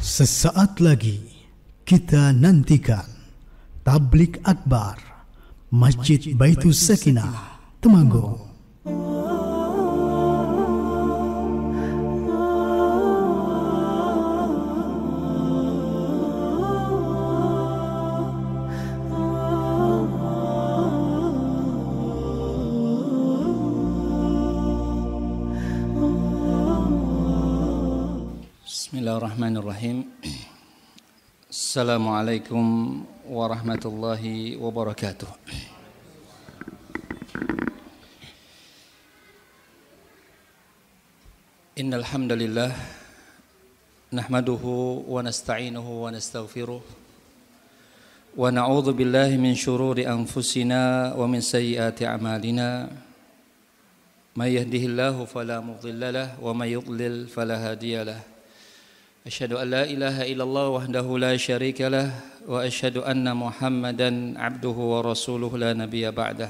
Sesaat lagi kita nantikan Tablik Akbar Masjid Baitus Sakinah, Temanggung. Bismillahirrahmanirrahim. Assalamualaikum warahmatullahi wabarakatuh. Innal hamdalillah nahmaduhu wa nasta'inuhu wa nastaghfiruh wa na'udzu billahi min shururi anfusina wa min sayyiati a'malina. May yahdihillahu fala mudilla lahu wa may yudlil fala hadiya lahu. Asyhadu an la ilaha illallah wahdahu la syarika lah wa asyhadu anna Muhammadan abduhu wa rasuluh la nabiyya ba'dah.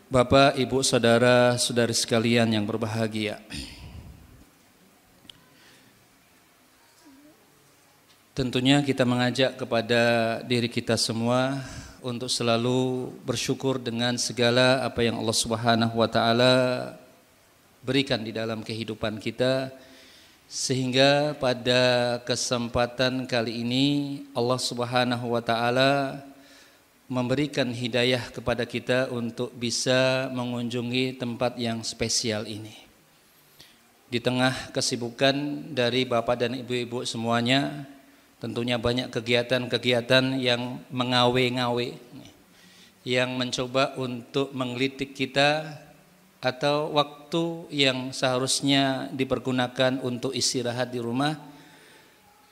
Bapak, Ibu, saudara, saudari sekalian yang berbahagia. Tentunya kita mengajak kepada diri kita semua untuk selalu bersyukur dengan segala apa yang Allah Subhanahu wa taala berikan di dalam kehidupan kita, sehingga pada kesempatan kali ini Allah Subhanahu wa taala memberikan hidayah kepada kita untuk bisa mengunjungi tempat yang spesial ini. Di tengah kesibukan dari Bapak dan Ibu-ibu semuanya, tentunya banyak kegiatan-kegiatan yang mengawe-ngawe, yang mencoba untuk menggelitik kita, atau waktu yang seharusnya dipergunakan untuk istirahat di rumah.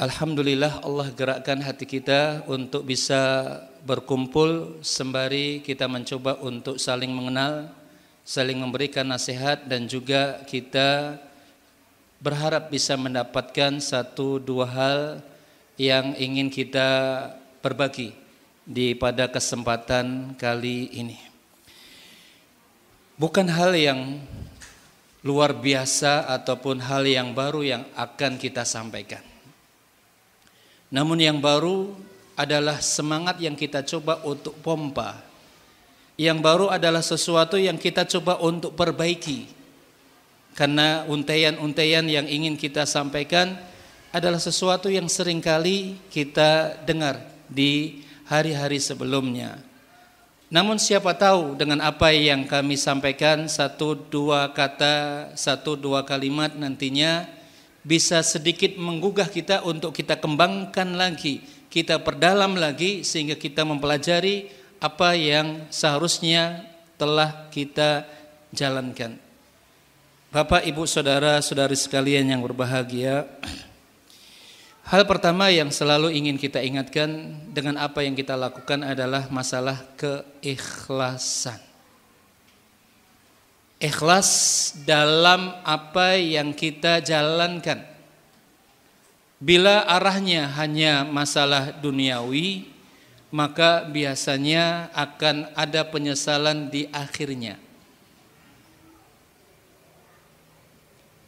Alhamdulillah Allah gerakkan hati kita untuk bisa berkumpul sembari kita mencoba untuk saling mengenal, saling memberikan nasihat, dan juga kita berharap bisa mendapatkan satu dua hal yang ingin kita berbagi pada kesempatan kali ini. Bukan hal yang luar biasa ataupun hal yang baru yang akan kita sampaikan. Namun yang baru adalah semangat yang kita coba untuk pompa. Yang baru adalah sesuatu yang kita coba untuk perbaiki. Karena untaian-untaian yang ingin kita sampaikan adalah sesuatu yang seringkali kita dengar di hari-hari sebelumnya. Namun siapa tahu dengan apa yang kami sampaikan, satu dua kata, satu dua kalimat nantinya bisa sedikit menggugah kita untuk kita kembangkan lagi, kita perdalam lagi, sehingga kita mempelajari apa yang seharusnya telah kita jalankan. Bapak, Ibu, saudara, saudari sekalian yang berbahagia, hal pertama yang selalu ingin kita ingatkan dengan apa yang kita lakukan adalah masalah keikhlasan. Ikhlas dalam apa yang kita jalankan. Bila arahnya hanya masalah duniawi, maka biasanya akan ada penyesalan di akhirnya.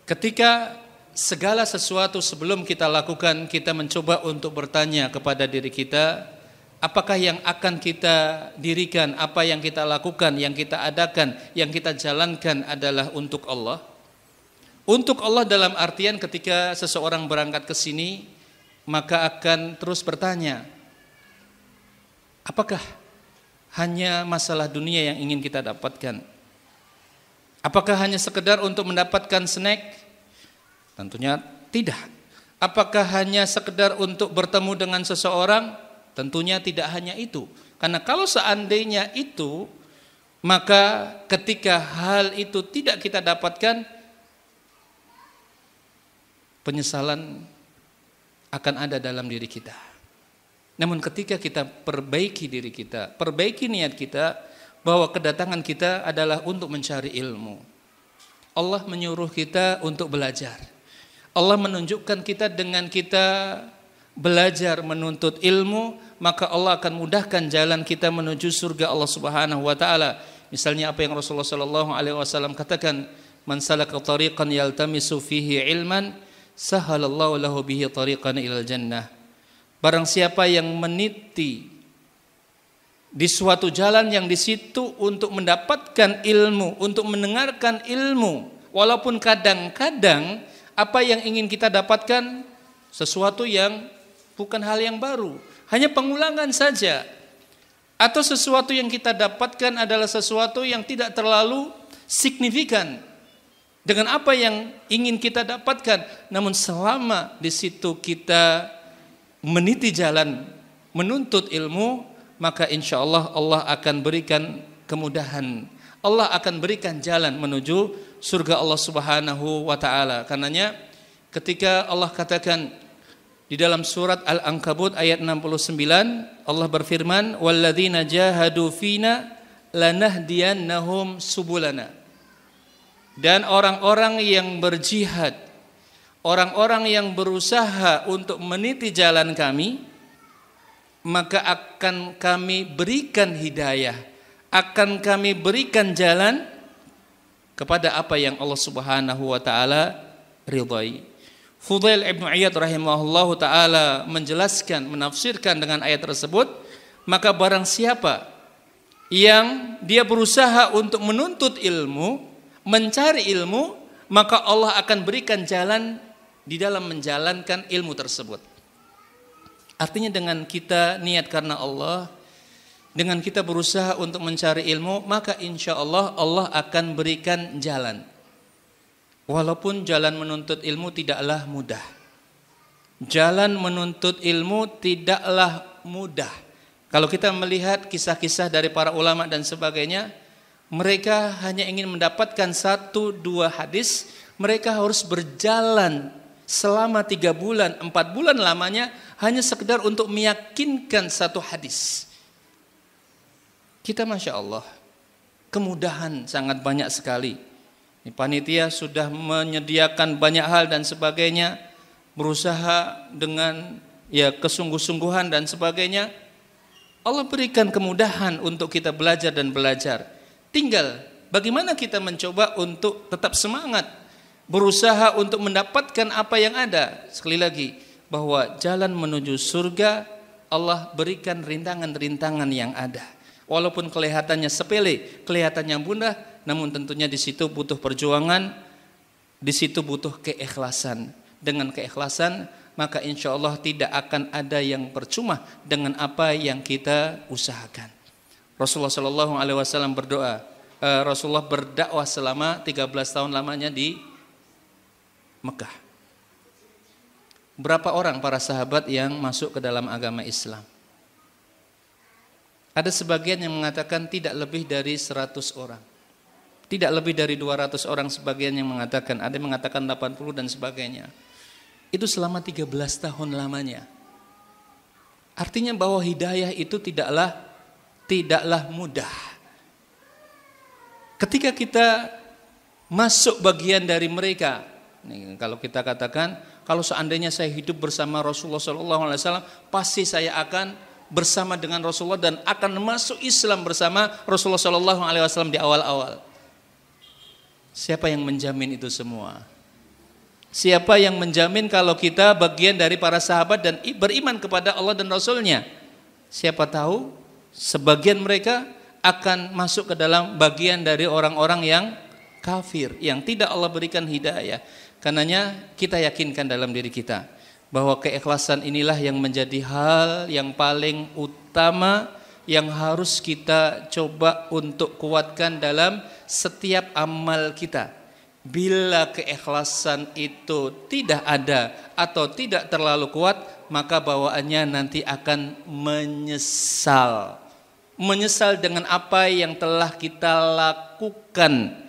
Ketika segala sesuatu sebelum kita lakukan, kita mencoba untuk bertanya kepada diri kita, apakah yang akan kita dirikan, apa yang kita lakukan, yang kita adakan, yang kita jalankan adalah untuk Allah? Untuk Allah dalam artian ketika seseorang berangkat ke sini, maka akan terus bertanya, apakah hanya masalah dunia yang ingin kita dapatkan? Apakah hanya sekedar untuk mendapatkan snack? Tentunya tidak. Apakah hanya sekedar untuk bertemu dengan seseorang? Tentunya tidak hanya itu. Karena kalau seandainya itu, maka ketika hal itu tidak kita dapatkan, penyesalan akan ada dalam diri kita. Namun ketika kita perbaiki diri kita, perbaiki niat kita, bahwa kedatangan kita adalah untuk mencari ilmu. Allah menyuruh kita untuk belajar. Allah menunjukkan kita dengan kita belajar menuntut ilmu, maka Allah akan mudahkan jalan kita menuju surga Allah Subhanahu wa taala. Misalnya apa yang Rasulullah sallallahu alaihi wasallam katakan, "Man salaka tariqan yaltamisu fihi ilman sahalallahu lahu bihi tariqan ilal jannah. Barang siapa yang meniti di suatu jalan yang di situ untuk mendapatkan ilmu, untuk mendengarkan ilmu, walaupun kadang-kadang apa yang ingin kita dapatkan sesuatu yang bukan hal yang baru, hanya pengulangan saja. Atau sesuatu yang kita dapatkan adalah sesuatu yang tidak terlalu signifikan dengan apa yang ingin kita dapatkan. Namun selama di situ kita meniti jalan menuntut ilmu, maka insya Allah Allah akan berikan kemudahan. Allah akan berikan jalan menuju surga Allah Subhanahu wa ta'ala. Karenanya ketika Allah katakan di dalam surat Al-Ankabut ayat 69, Allah berfirman, walladzina jahadu fina lanahdiyannahum subulana. Dan orang-orang yang berjihad, orang-orang yang berusaha untuk meniti jalan kami, maka akan kami berikan hidayah, akan kami berikan jalan kepada apa yang Allah Subhanahu wa ta'ala ridhai. Fudail ibn Iyad rahimahullahu ta'ala menjelaskan, menafsirkan dengan ayat tersebut, maka barang siapa yang dia berusaha untuk menuntut ilmu, mencari ilmu, maka Allah akan berikan jalan di dalam menjalankan ilmu tersebut. Artinya dengan kita niat karena Allah, dengan kita berusaha untuk mencari ilmu, maka insya Allah Allah akan berikan jalan. Walaupun jalan menuntut ilmu tidaklah mudah. Jalan menuntut ilmu tidaklah mudah. Kalau kita melihat kisah-kisah dari para ulama dan sebagainya, mereka hanya ingin mendapatkan 1-2 hadis, mereka harus berjalan selama 3 bulan, 4 bulan lamanya hanya sekedar untuk meyakinkan 1 hadis. Kita Masya Allah, kemudahan sangat banyak sekali. Panitia sudah menyediakan banyak hal dan sebagainya, berusaha dengan kesungguh-sungguhan dan sebagainya. Allah berikan kemudahan untuk kita belajar dan belajar. Tinggal bagaimana kita mencoba untuk tetap semangat, berusaha untuk mendapatkan apa yang ada. Sekali lagi, bahwa jalan menuju surga Allah berikan rintangan-rintangan yang ada. Walaupun kelihatannya sepele, kelihatannya mudah, namun tentunya di situ butuh perjuangan, di situ butuh keikhlasan. Dengan keikhlasan, maka insya Allah tidak akan ada yang percuma dengan apa yang kita usahakan. Rasulullah SAW berdoa, Rasulullah berdakwah selama 13 tahun lamanya di Mekah. Berapa orang para sahabat yang masuk ke dalam agama Islam? Ada sebagian yang mengatakan tidak lebih dari 100 orang. Tidak lebih dari 200 orang sebagian yang mengatakan. Ada yang mengatakan 80 dan sebagainya. Itu selama 13 tahun lamanya. Artinya bahwa hidayah itu tidaklah mudah. Ketika kita masuk bagian dari mereka, nih, kalau kita katakan, kalau seandainya saya hidup bersama Rasulullah SAW, pasti saya akan bersama dengan Rasulullah dan akan masuk Islam bersama Rasulullah SAW di awal-awal. Siapa yang menjamin itu semua? Siapa yang menjamin kalau kita bagian dari para sahabat dan beriman kepada Allah dan Rasulnya? Siapa tahu sebagian mereka akan masuk ke dalam bagian dari orang-orang yang kafir, yang tidak Allah berikan hidayah. Karenanya kita yakinkan dalam diri kita bahwa keikhlasan inilah yang menjadi hal yang paling utama yang harus kita coba untuk kuatkan dalam setiap amal kita. Bila keikhlasan itu tidak ada atau tidak terlalu kuat, maka bawaannya nanti akan menyesal. Menyesal dengan apa yang telah kita lakukan.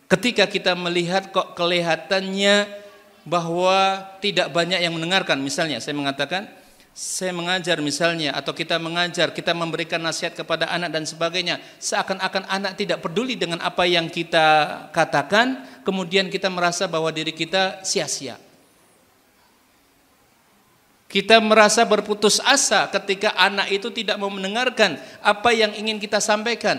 Ketika kita melihat kok kelihatannya bahwa tidak banyak yang mendengarkan. Misalnya saya mengatakan, saya mengajar misalnya, atau kita mengajar, kita memberikan nasihat kepada anak dan sebagainya, seakan-akan anak tidak peduli dengan apa yang kita katakan, kemudian kita merasa bahwa diri kita sia-sia. Kita merasa berputus asa ketika anak itu tidak mau mendengarkan apa yang ingin kita sampaikan.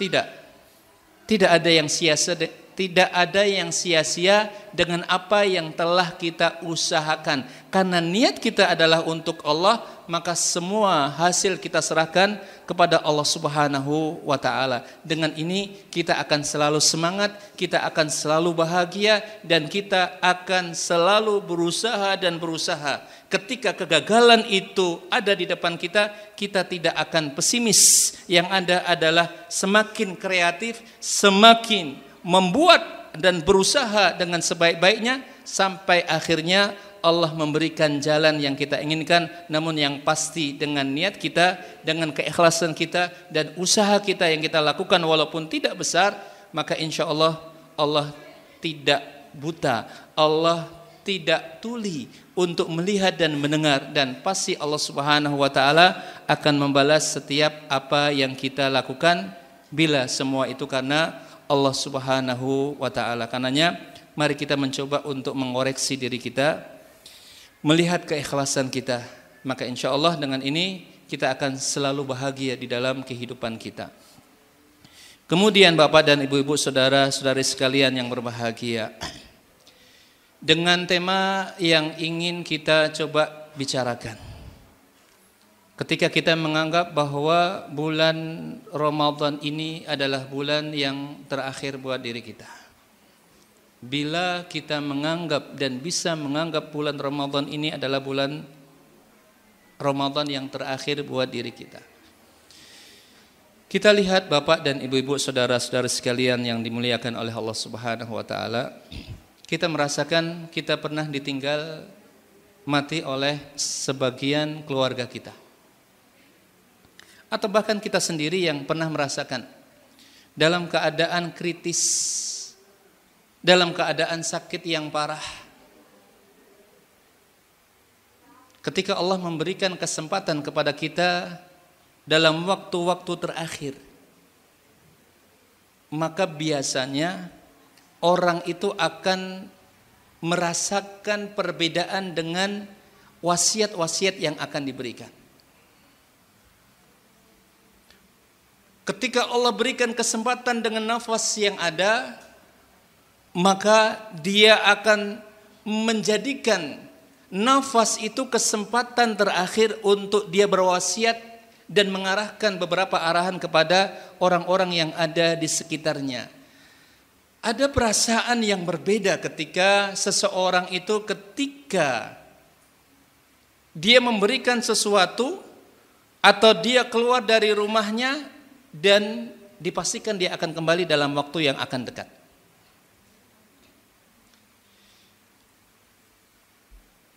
Tidak ada yang sia-sia tidak ada yang sia-sia dengan apa yang telah kita usahakan. Karena niat kita adalah untuk Allah, maka semua hasil kita serahkan kepada Allah Subhanahu wa ta'ala. Dengan ini kita akan selalu semangat, kita akan selalu bahagia, dan kita akan selalu berusaha dan berusaha. Ketika kegagalan itu ada di depan kita, kita tidak akan pesimis. Yang ada adalah semakin kreatif, semakin membuat dan berusaha dengan sebaik-baiknya, sampai akhirnya Allah memberikan jalan yang kita inginkan. Namun yang pasti dengan niat kita, dengan keikhlasan kita, dan usaha kita yang kita lakukan walaupun tidak besar, maka insya Allah Allah tidak buta, Allah tidak tuli untuk melihat dan mendengar, dan pasti Allah Subhanahu wa ta'ala akan membalas setiap apa yang kita lakukan, bila semua itu karena Allah Subhanahu wa ta'ala. Karenanya mari kita mencoba untuk mengoreksi diri kita, melihat keikhlasan kita, maka insya Allah dengan ini kita akan selalu bahagia di dalam kehidupan kita. Kemudian Bapak dan Ibu-ibu, saudara-saudari sekalian yang berbahagia, dengan tema yang ingin kita coba bicarakan, ketika kita menganggap bahwa bulan Ramadan ini adalah bulan yang terakhir buat diri kita. Bila kita menganggap dan bisa menganggap bulan Ramadan ini adalah bulan Ramadan yang terakhir buat diri kita. Kita lihat Bapak dan Ibu-ibu, saudara-saudara sekalian yang dimuliakan oleh Allah Subhanahu wa ta'ala, kita merasakan kita pernah ditinggal mati oleh sebagian keluarga kita. Atau bahkan kita sendiri yang pernah merasakan dalam keadaan kritis, dalam keadaan sakit yang parah, ketika Allah memberikan kesempatan kepada kita dalam waktu-waktu terakhir, maka biasanya orang itu akan merasakan perbedaan dengan wasiat-wasiat yang akan diberikan. Ketika Allah berikan kesempatan dengan nafas yang ada, maka dia akan menjadikan nafas itu kesempatan terakhir untuk dia berwasiat dan mengarahkan beberapa arahan kepada orang-orang yang ada di sekitarnya. Ada perasaan yang berbeda ketika seseorang itu ketika dia memberikan sesuatu atau dia keluar dari rumahnya dan dipastikan dia akan kembali dalam waktu yang akan dekat.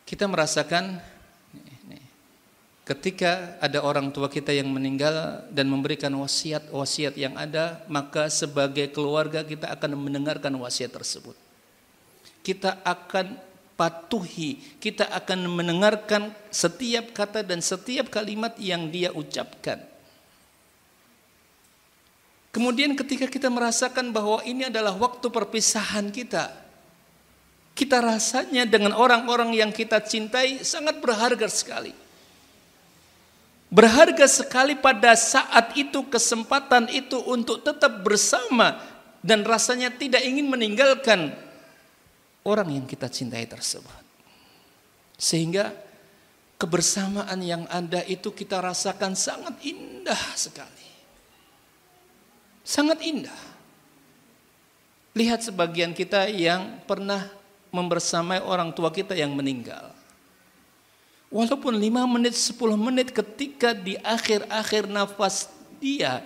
Kita merasakan ketika ada orang tua kita yang meninggal dan memberikan wasiat-wasiat yang ada, maka sebagai keluarga kita akan mendengarkan wasiat tersebut. Kita akan patuhi, kita akan mendengarkan setiap kata dan setiap kalimat yang dia ucapkan. Kemudian ketika kita merasakan bahwa ini adalah waktu perpisahan kita, kita rasanya dengan orang-orang yang kita cintai sangat berharga sekali. Berharga sekali pada saat itu, kesempatan itu untuk tetap bersama dan rasanya tidak ingin meninggalkan orang yang kita cintai tersebut. Sehingga kebersamaan yang ada itu kita rasakan sangat indah sekali. Sangat indah. Lihat sebagian kita yang pernah membersamai orang tua kita yang meninggal. Walaupun 5 menit, 10 menit ketika di akhir-akhir nafas dia,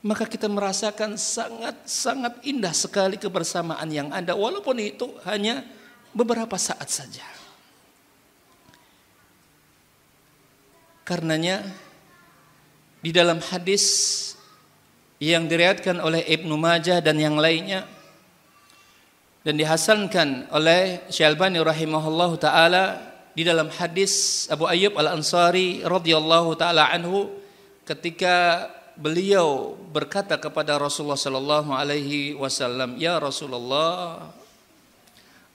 maka kita merasakan sangat-sangat indah sekali kebersamaan yang ada. Walaupun itu hanya beberapa saat saja. Karenanya di dalam hadis yang diriwayatkan oleh Ibnu Majah dan yang lainnya dan dihasankan oleh Syalbani rahimahullahu taala, di dalam hadis Abu Ayyub Al-Ansari radhiyallahu taala anhu, ketika beliau berkata kepada Rasulullah sallallahu alaihi wasallam, "Ya Rasulullah,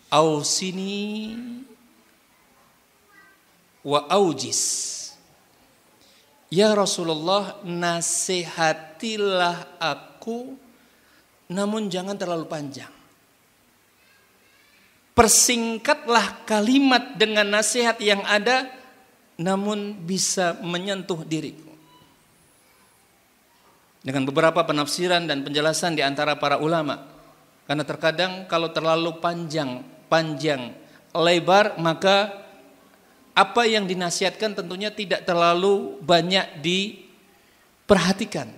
ausini wa aujis." Ya Rasulullah, nasihatilah aku namun jangan terlalu panjang. Persingkatlah kalimat dengan nasihat yang ada, namun bisa menyentuh diriku. Dengan beberapa penafsiran dan penjelasan di antara para ulama. Karena terkadang kalau terlalu panjang, lebar, maka apa yang dinasihatkan tentunya tidak terlalu banyak diperhatikan.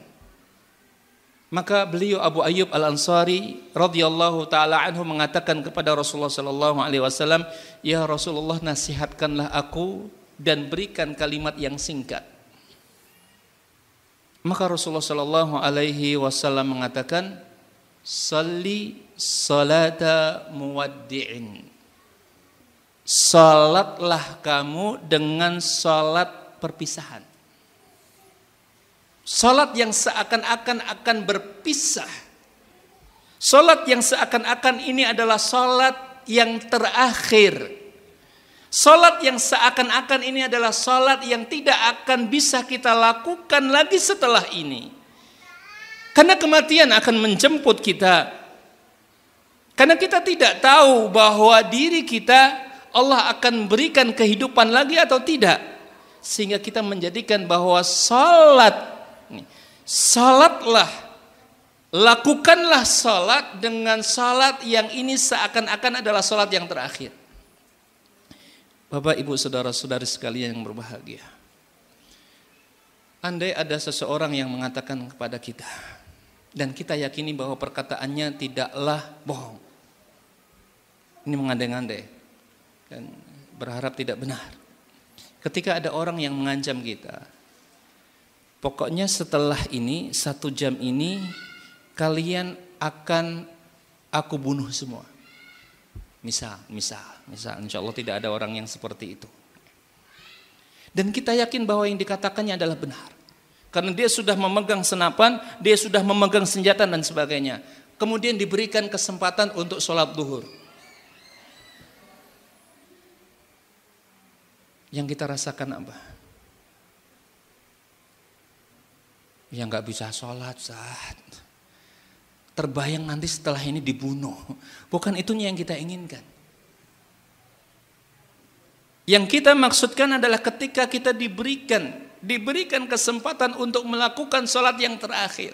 Maka beliau Abu Ayyub Al-Ansari radhiyallahu taala anhu mengatakan kepada Rasulullah sallallahu alaihi wasallam, "Ya Rasulullah, nasihatkanlah aku dan berikan kalimat yang singkat." Maka Rasulullah sallallahu alaihi wasallam mengatakan, "Shalli salata muwaddi'in." Salatlah kamu dengan salat perpisahan. Salat yang seakan-akan akan berpisah. Salat yang seakan-akan ini adalah salat yang terakhir. Salat yang seakan-akan ini adalah salat yang tidak akan bisa kita lakukan lagi setelah ini. Karena kematian akan menjemput kita. Karena kita tidak tahu bahwa diri kita Allah akan berikan kehidupan lagi atau tidak. Sehingga kita menjadikan bahwa salatlah, lakukanlah salat dengan salat yang ini seakan-akan adalah salat yang terakhir. Bapak, Ibu, saudara-saudari sekalian yang berbahagia. Andai ada seseorang yang mengatakan kepada kita, dan kita yakini bahwa perkataannya tidaklah bohong. Ini mengandai-andai dan berharap tidak benar. Ketika ada orang yang mengancam kita, pokoknya setelah ini, 1 jam ini, kalian akan aku bunuh semua. Misal, insya Allah tidak ada orang yang seperti itu. Dan kita yakin bahwa yang dikatakannya adalah benar. Karena dia sudah memegang senapan, dia sudah memegang senjata dan sebagainya. Kemudian diberikan kesempatan untuk sholat duhur. Yang kita rasakan apa? Ya nggak bisa sholat saat terbayang nanti setelah ini dibunuh. Bukan itunya yang kita inginkan. Yang kita maksudkan adalah ketika kita diberikan kesempatan untuk melakukan sholat yang terakhir.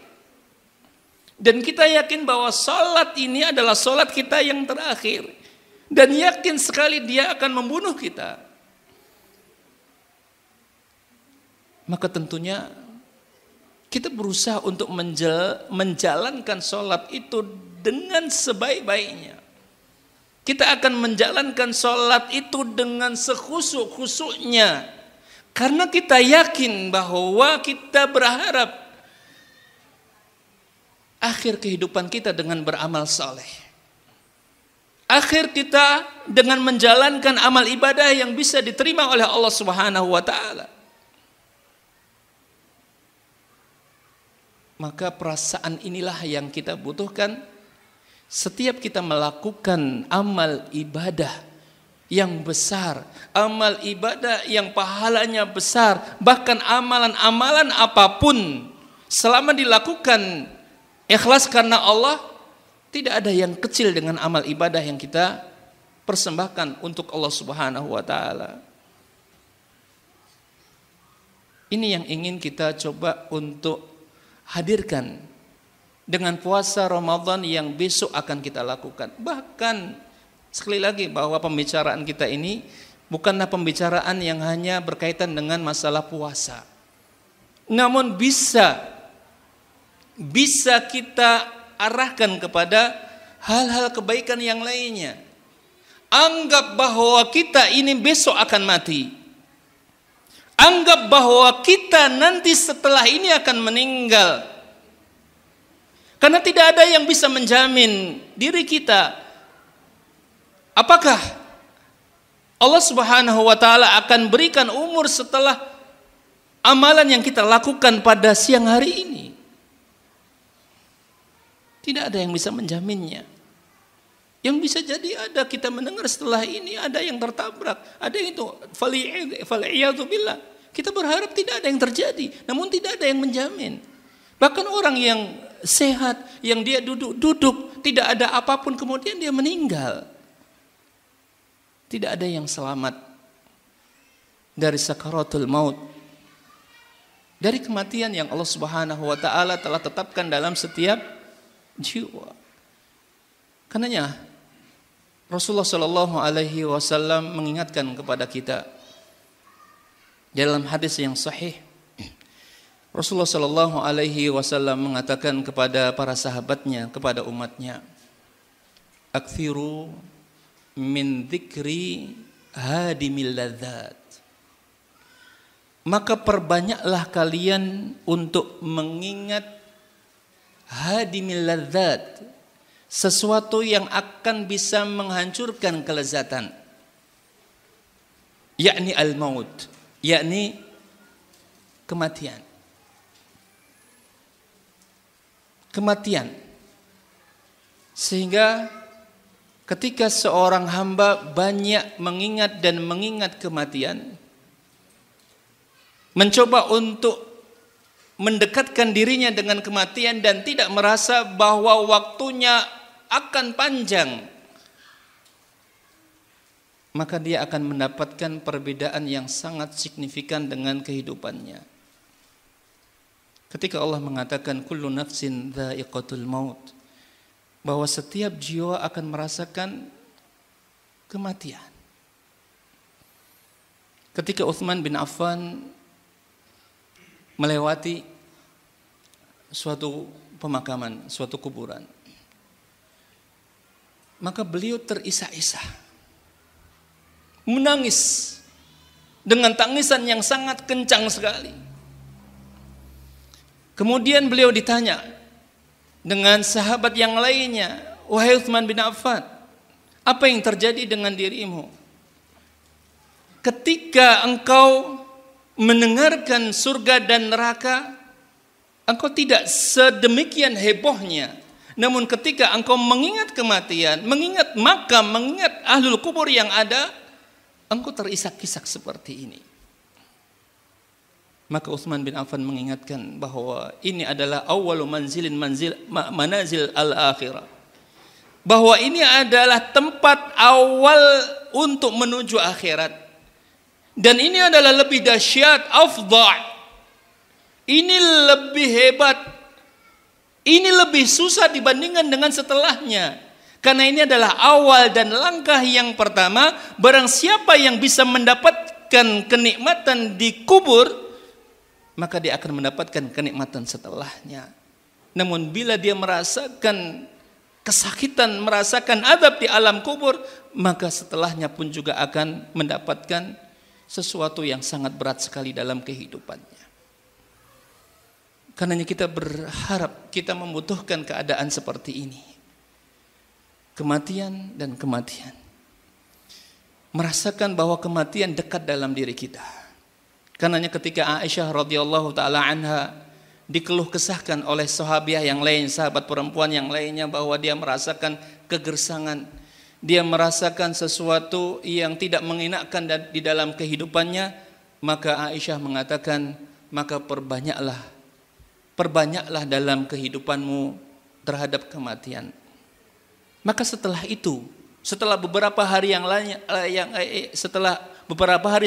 Dan kita yakin bahwa sholat ini adalah sholat kita yang terakhir. Dan yakin sekali dia akan membunuh kita. Maka tentunya kita berusaha untuk menjalankan sholat itu dengan sebaik-baiknya. Kita akan menjalankan sholat itu dengan sekhusyuk-khusyuknya. Karena kita yakin bahwa kita berharap akhir kehidupan kita dengan beramal saleh. Akhir kita dengan menjalankan amal ibadah yang bisa diterima oleh Allah Subhanahu wa taala. Maka perasaan inilah yang kita butuhkan setiap kita melakukan amal ibadah yang besar, amal ibadah yang pahalanya besar, bahkan amalan-amalan apapun selama dilakukan ikhlas karena Allah, tidak ada yang kecil dengan amal ibadah yang kita persembahkan untuk Allah Subhanahu wa taala. Ini yang ingin kita coba untuk hadirkan dengan puasa Ramadan yang besok akan kita lakukan. Bahkan sekali lagi bahwa pembicaraan kita ini bukanlah pembicaraan yang hanya berkaitan dengan masalah puasa. Namun bisa kita arahkan kepada hal-hal kebaikan yang lainnya. Anggap bahwa kita ini besok akan mati. Anggap bahwa kita nanti setelah ini akan meninggal. Karena tidak ada yang bisa menjamin diri kita. Apakah Allah Subhanahu wa taala akan berikan umur setelah amalan yang kita lakukan pada siang hari ini? Tidak ada yang bisa menjaminnya. Yang bisa jadi ada kita mendengar setelah ini ada yang tertabrak, ada yang itu fal'iyadu billah. Kita berharap tidak ada yang terjadi, namun tidak ada yang menjamin. Bahkan orang yang sehat, yang dia duduk-duduk, tidak ada apapun, kemudian dia meninggal. Tidak ada yang selamat dari sakaratul maut, dari kematian yang Allah Subhanahu wa taala telah tetapkan dalam setiap jiwa. Karenanya Rasulullah Shallallahu alaihi wasallam mengingatkan kepada kita dalam hadis yang sahih. Rasulullah Shallallahu alaihi wasallam mengatakan kepada para sahabatnya, kepada umatnya, "Aktsiru min dzikri hadimil ladzat." Maka perbanyaklah kalian untuk mengingat hadimil ladzat, sesuatu yang akan bisa menghancurkan kelezatan, yakni al-maut, yakni kematian. Kematian. Sehingga ketika seorang hamba banyak mengingat dan mengingat kematian, mencoba untuk mendekatkan dirinya dengan kematian dan tidak merasa bahwa waktunya akan panjang, maka dia akan mendapatkan perbedaan yang sangat signifikan dengan kehidupannya. Ketika Allah mengatakan kullu nafsin dha'iqatul maut, bahwa setiap jiwa akan merasakan kematian. Ketika Utsman bin Affan melewati suatu pemakaman, suatu kuburan, maka beliau terisak-isak, menangis dengan tangisan yang sangat kencang sekali. Kemudian beliau ditanya dengan sahabat yang lainnya, "Wahai Utsman bin Affan, apa yang terjadi dengan dirimu? Ketika engkau mendengarkan surga dan neraka, engkau tidak sedemikian hebohnya. Namun ketika engkau mengingat kematian, mengingat makam, mengingat ahlul kubur yang ada, engkau terisak-isak seperti ini." Maka Utsman bin Affan mengingatkan bahwa ini adalah awwalu manazil al-akhirah. Bahwa ini adalah tempat awal untuk menuju akhirat. Dan ini adalah lebih dahsyat, afdha'. Ini lebih hebat. Ini lebih susah dibandingkan dengan setelahnya. Karena ini adalah awal dan langkah yang pertama. Barang siapa yang bisa mendapatkan kenikmatan di kubur, maka dia akan mendapatkan kenikmatan setelahnya. Namun bila dia merasakan kesakitan, merasakan azab di alam kubur, maka setelahnya pun juga akan mendapatkan sesuatu yang sangat berat sekali dalam kehidupannya. Karenanya kita berharap, kita membutuhkan keadaan seperti ini. Kematian dan kematian. Merasakan bahwa kematian dekat dalam diri kita. Karenanya ketika Aisyah radhiyallahu taala anha dikeluh kesahkan oleh sahabiah yang lain, sahabat perempuan yang lainnya, bahwa dia merasakan kegersangan, dia merasakan sesuatu yang tidak mengenakkan di dalam kehidupannya, maka Aisyah mengatakan, maka perbanyaklah dalam kehidupanmu terhadap kematian. Maka setelah itu, setelah beberapa hari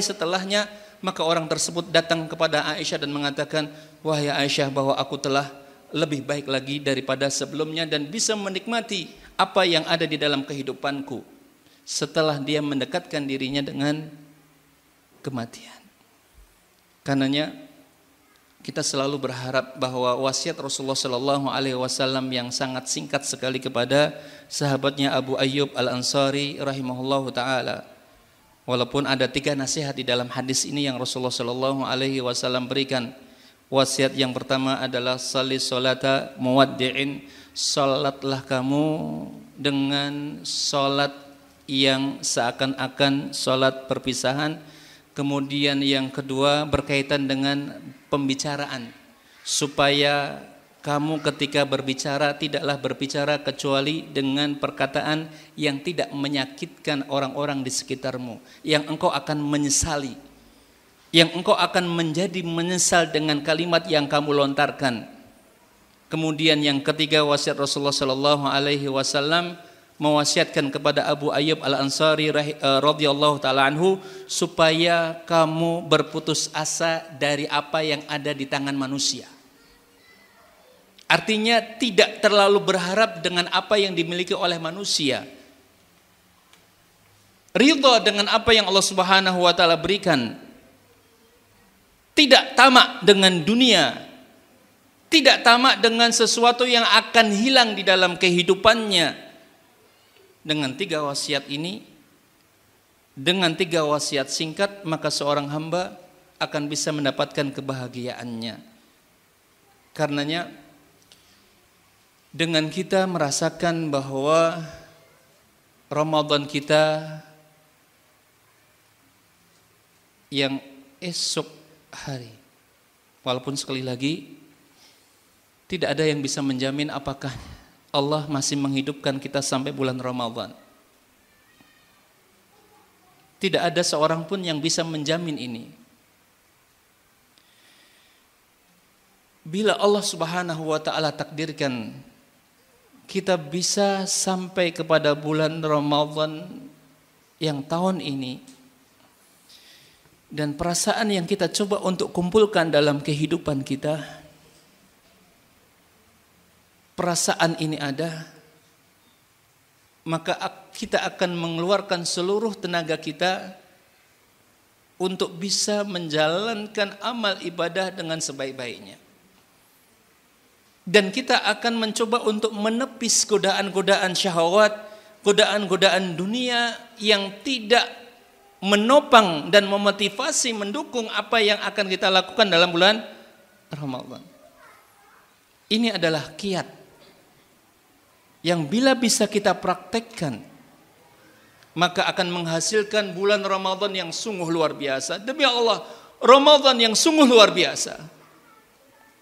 setelahnya, maka orang tersebut datang kepada Aisyah dan mengatakan, "Wahai Aisyah, bahwa aku telah lebih baik lagi daripada sebelumnya dan bisa menikmati apa yang ada di dalam kehidupanku setelah dia mendekatkan dirinya dengan kematian." Karenanya kita selalu berharap bahwa wasiat Rasulullah Shallallahu alaihi wasallam yang sangat singkat sekali kepada sahabatnya Abu Ayyub Al-Ansari rahimahullahu taala. Walaupun ada 3 nasihat di dalam hadis ini yang Rasulullah Shallallahu alaihi wasallam berikan. Wasiat yang pertama adalah sholli sholata muwaddi'in, salatlah kamu dengan salat yang seakan-akan salat perpisahan. Kemudian yang kedua berkaitan dengan pembicaraan, supaya kamu ketika berbicara tidaklah berbicara kecuali dengan perkataan yang tidak menyakitkan orang-orang di sekitarmu, yang engkau akan menyesali, yang engkau akan menjadi menyesal dengan kalimat yang kamu lontarkan. Kemudian yang ketiga wasiat Rasulullah sallallahu alaihi wasallam mewasiatkan kepada Abu Ayyub Al-Ansari radhiyallahu taala anhu supaya kamu berputus asa dari apa yang ada di tangan manusia. Artinya tidak terlalu berharap dengan apa yang dimiliki oleh manusia. Ridha dengan apa yang Allah Subhanahu wa taala berikan. Tidak tamak dengan dunia. Tidak tamak dengan sesuatu yang akan hilang di dalam kehidupannya. Dengan 3 wasiat ini, dengan 3 wasiat singkat, maka seorang hamba akan bisa mendapatkan kebahagiaannya. Karenanya, dengan kita merasakan bahwa Ramadan kita yang esok hari, walaupun sekali lagi tidak ada yang bisa menjamin apakah Allah masih menghidupkan kita sampai bulan Ramadan. Tidak ada seorang pun yang bisa menjamin ini. Bila Allah Subhanahu wa taala takdirkan kita bisa sampai kepada bulan Ramadan yang tahun ini, dan perasaan yang kita coba untuk kumpulkan dalam kehidupan kita, perasaan ini ada, maka kita akan mengeluarkan seluruh tenaga kita untuk bisa menjalankan amal ibadah dengan sebaik-baiknya. Dan kita akan mencoba untuk menepis godaan-godaan syahwat, godaan-godaan dunia yang tidak menopang dan memotivasi mendukung apa yang akan kita lakukan dalam bulan Ramadan. Ini adalah kiat yang bila bisa kita praktekkan, maka akan menghasilkan bulan Ramadan yang sungguh luar biasa. Demi Allah, Ramadan yang sungguh luar biasa.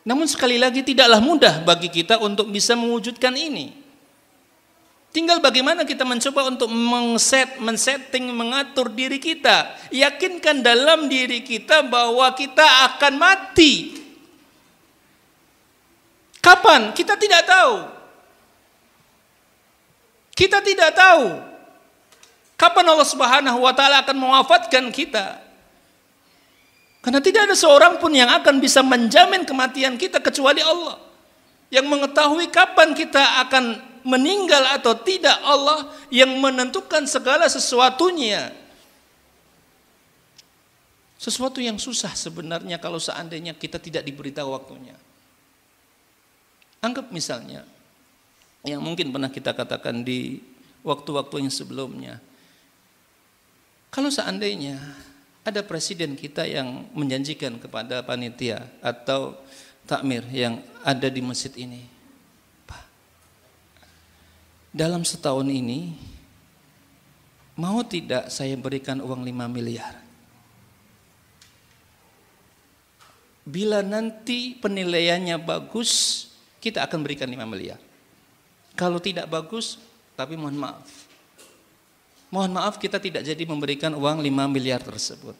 Namun sekali lagi tidaklah mudah bagi kita untuk bisa mewujudkan ini. Tinggal bagaimana kita mencoba untuk men-setting, mengatur diri kita. Yakinkan dalam diri kita bahwa kita akan mati. Kapan? Kita tidak tahu. Kita tidak tahu kapan Allah Subhanahu wa taala akan mewafatkan kita. Karena tidak ada seorang pun yang akan bisa menjamin kematian kita kecuali Allah. Yang mengetahui kapan kita akan meninggal atau tidak, Allah yang menentukan segala sesuatunya. Sesuatu yang susah sebenarnya kalau seandainya kita tidak diberitahu waktunya. Anggap misalnya yang mungkin pernah kita katakan di waktu-waktu yang sebelumnya. Kalau seandainya ada presiden kita yang menjanjikan kepada panitia atau takmir yang ada di masjid ini, Pak, dalam setahun ini mau tidak saya berikan uang 5 miliar? Bila nanti penilaiannya bagus, kita akan berikan 5 miliar. Kalau tidak bagus, tapi mohon maaf. Mohon maaf kita tidak jadi memberikan uang 5 miliar tersebut.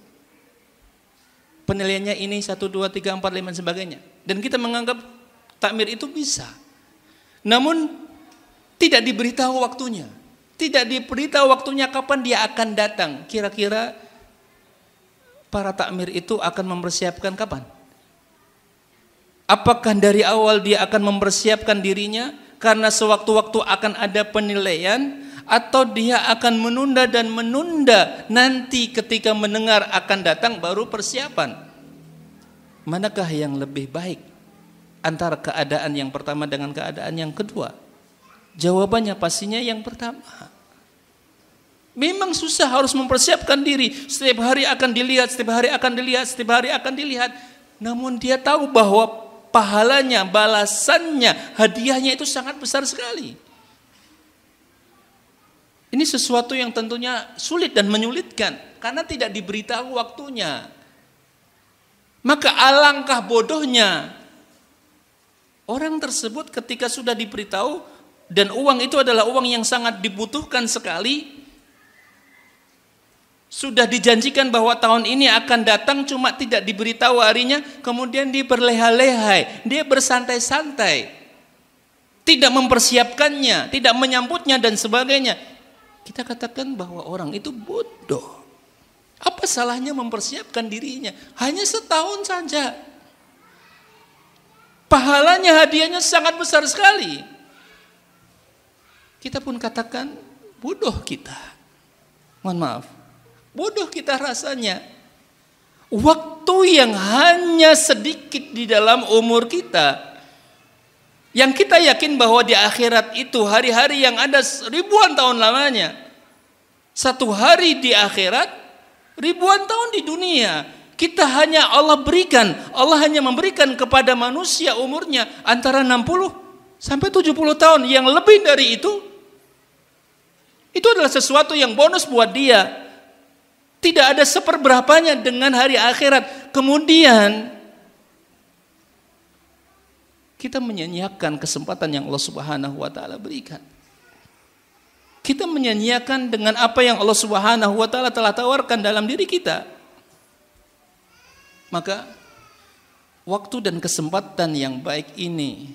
Penilaiannya ini 1, 2, 3, 4, 5 dan sebagainya. Dan kita menganggap takmir itu bisa. Namun tidak diberitahu waktunya. Tidak diberitahu waktunya kapan dia akan datang. Kira-kira para takmir itu akan mempersiapkan kapan? Apakah dari awal dia akan mempersiapkan dirinya karena sewaktu-waktu akan ada penilaian, atau dia akan menunda dan menunda nanti ketika mendengar akan datang baru persiapan? Manakah yang lebih baik antara keadaan yang pertama dengan keadaan yang kedua? Jawabannya pastinya yang pertama. Memang susah, harus mempersiapkan diri. Setiap hari akan dilihat, setiap hari akan dilihat, setiap hari akan dilihat. Namun dia tahu bahwa pahalanya, balasannya, hadiahnya itu sangat besar sekali. Ini sesuatu yang tentunya sulit dan menyulitkan karena tidak diberitahu waktunya. Maka alangkah bodohnya orang tersebut ketika sudah diberitahu dan uang itu adalah uang yang sangat dibutuhkan sekali, sudah dijanjikan bahwa tahun ini akan datang, cuma tidak diberitahu harinya, kemudian dia berleha-lehai, dia bersantai-santai. tidak mempersiapkannya, tidak menyambutnya dan sebagainya, kita katakan bahwa orang itu bodoh. Apa salahnya mempersiapkan dirinya? Hanya setahun saja. Pahalanya, hadiahnya sangat besar sekali. Kita pun katakan bodoh kita. Mohon maaf, bodoh kita rasanya. Waktu yang hanya sedikit di dalam umur kita, yang kita yakin bahwa di akhirat itu hari-hari yang ada ribuan tahun lamanya. Satu hari di akhirat, ribuan tahun di dunia. Kita hanya Allah hanya memberikan kepada manusia umurnya antara 60 sampai 70 tahun. Yang lebih dari itu adalah sesuatu yang bonus buat dia. Tidak ada seperberapanya dengan hari akhirat. Kemudian kita menyanyiakan kesempatan yang Allah Subhanahu wa taala berikan. Kita menyanyiakan dengan apa yang Allah Subhanahu wa taala telah tawarkan dalam diri kita. Maka waktu dan kesempatan yang baik ini,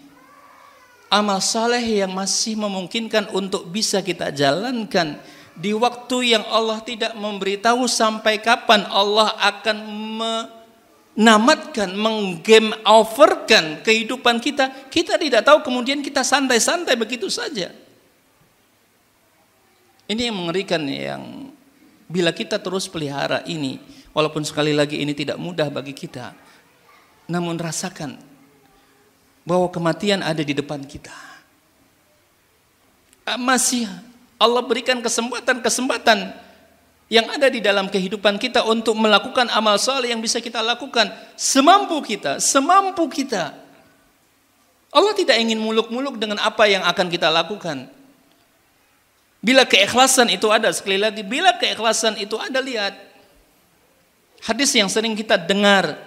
amal saleh yang masih memungkinkan untuk bisa kita jalankan di waktu yang Allah tidak memberitahu sampai kapan Allah akan menamatkan, menggame overkan kehidupan kita. Kita tidak tahu, kemudian kita santai-santai begitu saja. Ini yang mengerikan, yang bila kita terus pelihara ini, walaupun sekali lagi ini tidak mudah bagi kita, namun rasakan bahwa kematian ada di depan kita. Masih Allah berikan kesempatan-kesempatan yang ada di dalam kehidupan kita untuk melakukan amal saleh yang bisa kita lakukan semampu kita. Allah tidak ingin muluk-muluk dengan apa yang akan kita lakukan. Bila keikhlasan itu ada, sekali lagi, bila keikhlasan itu ada, lihat hadis yang sering kita dengar.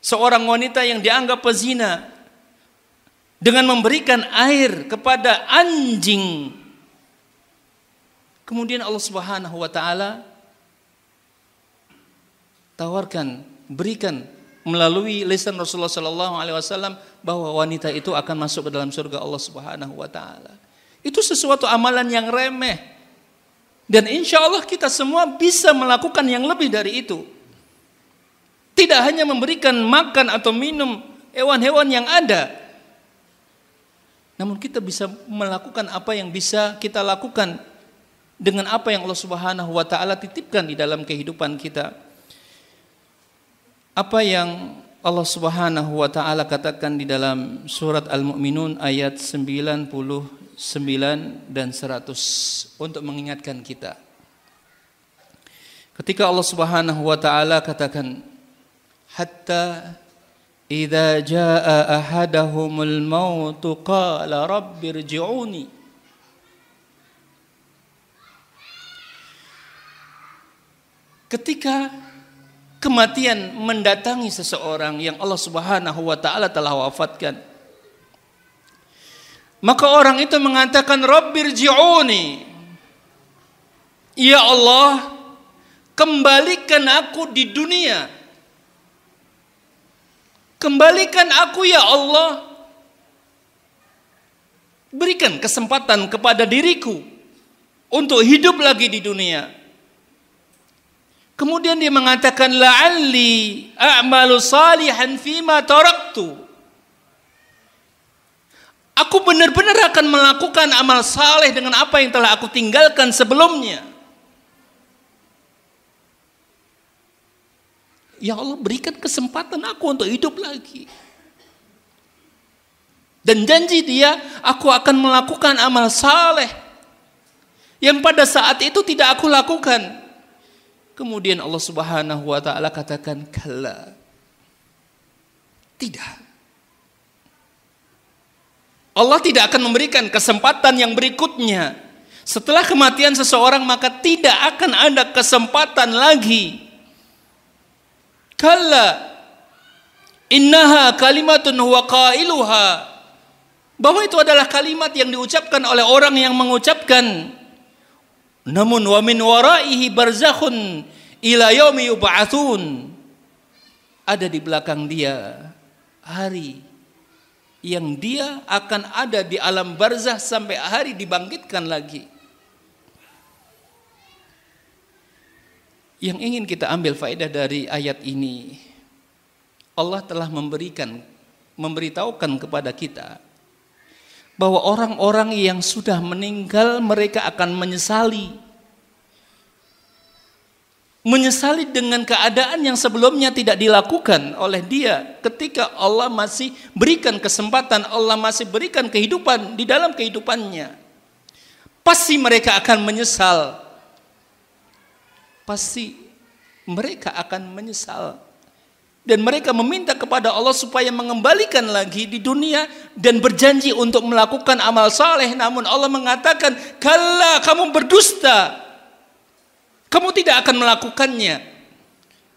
Seorang wanita yang dianggap pezina dengan memberikan air kepada anjing. Kemudian Allah Subhanahu wa taala tawarkan, berikan melalui lisan Rasulullah sallallahu alaihi wasallam bahwa wanita itu akan masuk ke dalam surga Allah Subhanahu wa taala. Itu sesuatu amalan yang remeh. Dan insya Allah kita semua bisa melakukan yang lebih dari itu. Tidak hanya memberikan makan atau minum hewan-hewan yang ada, namun kita bisa melakukan apa yang bisa kita lakukan dengan apa yang Allah Subhanahu wa taala titipkan di dalam kehidupan kita. Apa yang Allah Subhanahu wa taala katakan di dalam surat Al-Mu'minun ayat 99 dan 100 untuk mengingatkan kita. Ketika Allah Subhanahu wa taala katakan, hatta idza jaa ahadahumul maut qala rabbirji'uni. Ketika kematian mendatangi seseorang yang Allah Subhanahu wa taala telah wafatkan, maka orang itu mengatakan rabbirji'uni, ya Allah, kembalikan aku di dunia. Kembalikan aku ya Allah. Berikan kesempatan kepada diriku untuk hidup lagi di dunia. Kemudian dia mengatakan la'alli a'malu salihan fima taraktu. Aku benar-benar akan melakukan amal saleh dengan apa yang telah aku tinggalkan sebelumnya. Ya Allah, berikan kesempatan aku untuk hidup lagi. Dan janji dia, aku akan melakukan amal saleh yang pada saat itu tidak aku lakukan. Kemudian Allah Subhanahu wa taala katakan, kalla. Tidak. Allah tidak akan memberikan kesempatan yang berikutnya. Setelah kematian seseorang, maka tidak akan ada kesempatan lagi. Kalla innaha kalimatun huwa qailuha, bahwa itu adalah kalimat yang diucapkan oleh orang yang mengucapkan. Namun wa min waraihi barzakhun ila yaumi yub'atsun, ada di belakang dia hari yang dia akan ada di alam barzah sampai hari dibangkitkan lagi. Yang ingin kita ambil faedah dari ayat ini, Allah telah memberitahukan kepada kita bahwa orang-orang yang sudah meninggal mereka akan menyesali dengan keadaan yang sebelumnya tidak dilakukan oleh dia. Ketika Allah masih berikan kesempatan, Allah masih berikan kehidupan di dalam kehidupannya, pasti mereka akan menyesal. Pasti mereka akan menyesal. Dan mereka meminta kepada Allah supaya mengembalikan lagi di dunia dan berjanji untuk melakukan amal saleh. Namun Allah mengatakan, "Kalla, kamu berdusta. Kamu tidak akan melakukannya.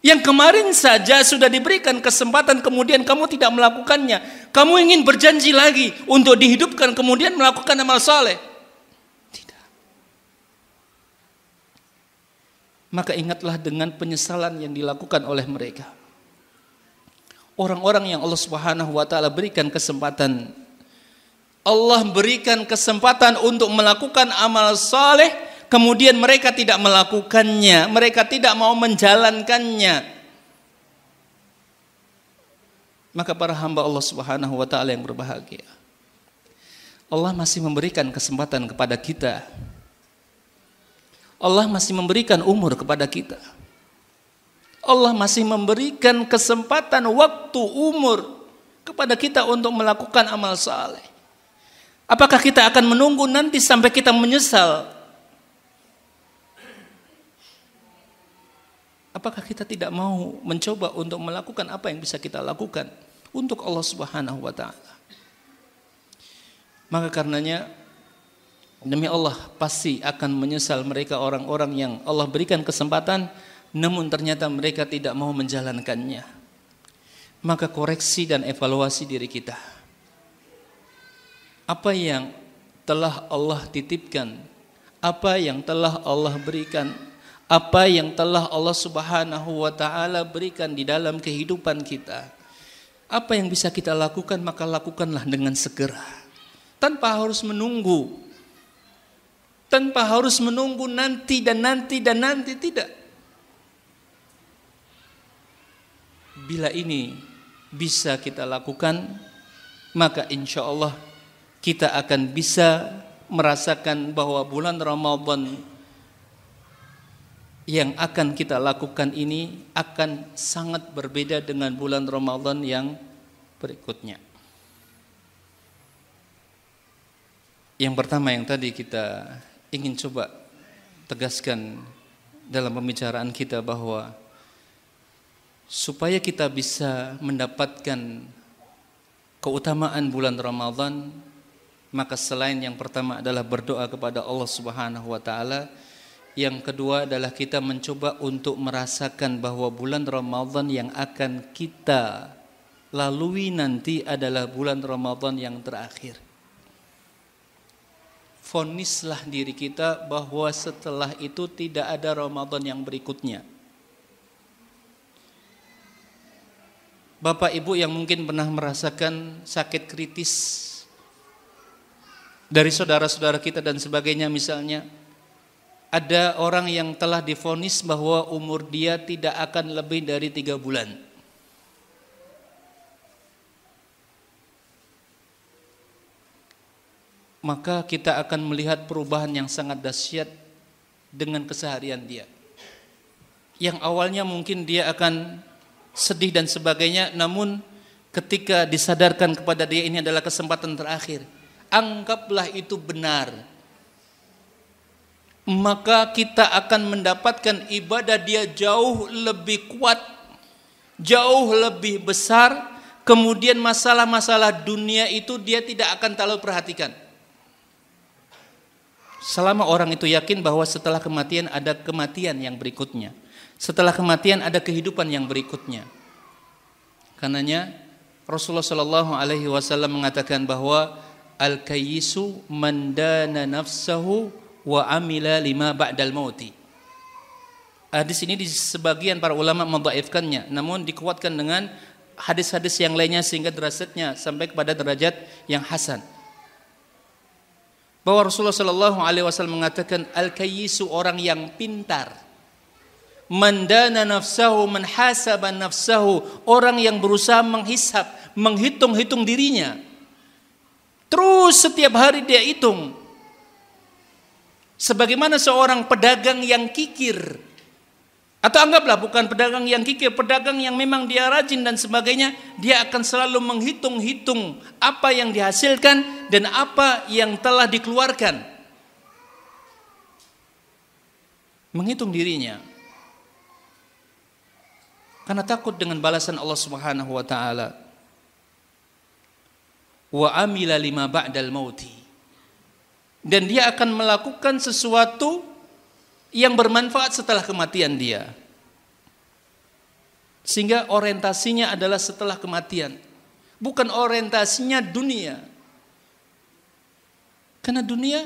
Yang kemarin saja sudah diberikan kesempatan kemudian kamu tidak melakukannya. Kamu ingin berjanji lagi untuk dihidupkan kemudian melakukan amal saleh." Tidak. Maka ingatlah dengan penyesalan yang dilakukan oleh mereka. Orang-orang yang Allah Subhanahu wa taala berikan kesempatan, Allah berikan kesempatan untuk melakukan amal saleh, kemudian mereka tidak melakukannya, mereka tidak mau menjalankannya. Maka para hamba Allah Subhanahu wa taala yang berbahagia, Allah masih memberikan kesempatan kepada kita. Allah masih memberikan umur kepada kita. Allah masih memberikan kesempatan waktu, umur kepada kita untuk melakukan amal saleh. Apakah kita akan menunggu nanti sampai kita menyesal? Apakah kita tidak mau mencoba untuk melakukan apa yang bisa kita lakukan untuk Allah Subhanahu wa taala? Maka karenanya demi Allah pasti akan menyesal mereka orang-orang yang Allah berikan kesempatan namun ternyata mereka tidak mau menjalankannya. Maka koreksi dan evaluasi diri kita. Apa yang telah Allah titipkan, apa yang telah Allah berikan, apa yang telah Allah Subhanahu wa taala berikan di dalam kehidupan kita, apa yang bisa kita lakukan, maka lakukanlah dengan segera, tanpa harus menunggu, tanpa harus menunggu nanti dan nanti dan nanti. Tidak. Bila ini bisa kita lakukan, maka insya Allah kita akan bisa merasakan bahwa bulan Ramadan yang akan kita lakukan ini akan sangat berbeda dengan bulan Ramadan yang berikutnya. Yang pertama yang tadi kita ingin coba tegaskan dalam pembicaraan kita, bahwa supaya kita bisa mendapatkan keutamaan bulan Ramadan, maka selain yang pertama adalah berdoa kepada Allah Subhanahu wa taala, yang kedua adalah kita mencoba untuk merasakan bahwa bulan Ramadan yang akan kita lalui nanti adalah bulan Ramadan yang terakhir. Vonislah diri kita bahwa setelah itu tidak ada Ramadan yang berikutnya. Bapak Ibu yang mungkin pernah merasakan sakit kritis dari saudara-saudara kita dan sebagainya, misalnya ada orang yang telah divonis bahwa umur dia tidak akan lebih dari 3 bulan. Maka kita akan melihat perubahan yang sangat dahsyat dengan keseharian dia. Yang awalnya mungkin dia akan sedih dan sebagainya, namun ketika disadarkan kepada dia ini adalah kesempatan terakhir, anggaplah itu benar, maka kita akan mendapatkan ibadah dia jauh lebih kuat, jauh lebih besar. Kemudian masalah-masalah dunia itu dia tidak akan terlalu perhatikan, selama orang itu yakin bahwa setelah kematian ada kematian yang berikutnya, setelah kematian ada kehidupan yang berikutnya. Karenanya Rasulullah Shallallahu Alaihi Wasallam mengatakan bahwa al-kayyisu man dana nafsahu wa amila lima ba'dal mauti. Hadis ini di sebagian para ulama mendhaifkannya, namun dikuatkan dengan hadis-hadis yang lainnya sehingga derajatnya sampai kepada derajat yang hasan. Bahwa Rasulullah Shallallahu Alaihi Wasallam mengatakan al-kayyisu orang yang pintar, mandana nafsahu, menhasaba nafsahu, orang yang berusaha menghisap, menghitung-hitung dirinya. Terus setiap hari dia hitung. Sebagaimana seorang pedagang yang kikir, atau anggaplah bukan pedagang yang kikir, pedagang yang memang dia rajin dan sebagainya, dia akan selalu menghitung-hitung apa yang dihasilkan dan apa yang telah dikeluarkan. Menghitung dirinya. Karena takut dengan balasan Allah Subhanahu wa taala. Wa amila lima ba'dal mauti. Dan dia akan melakukan sesuatu yang bermanfaat setelah kematian dia. Sehingga orientasinya adalah setelah kematian, bukan orientasinya dunia. Karena dunia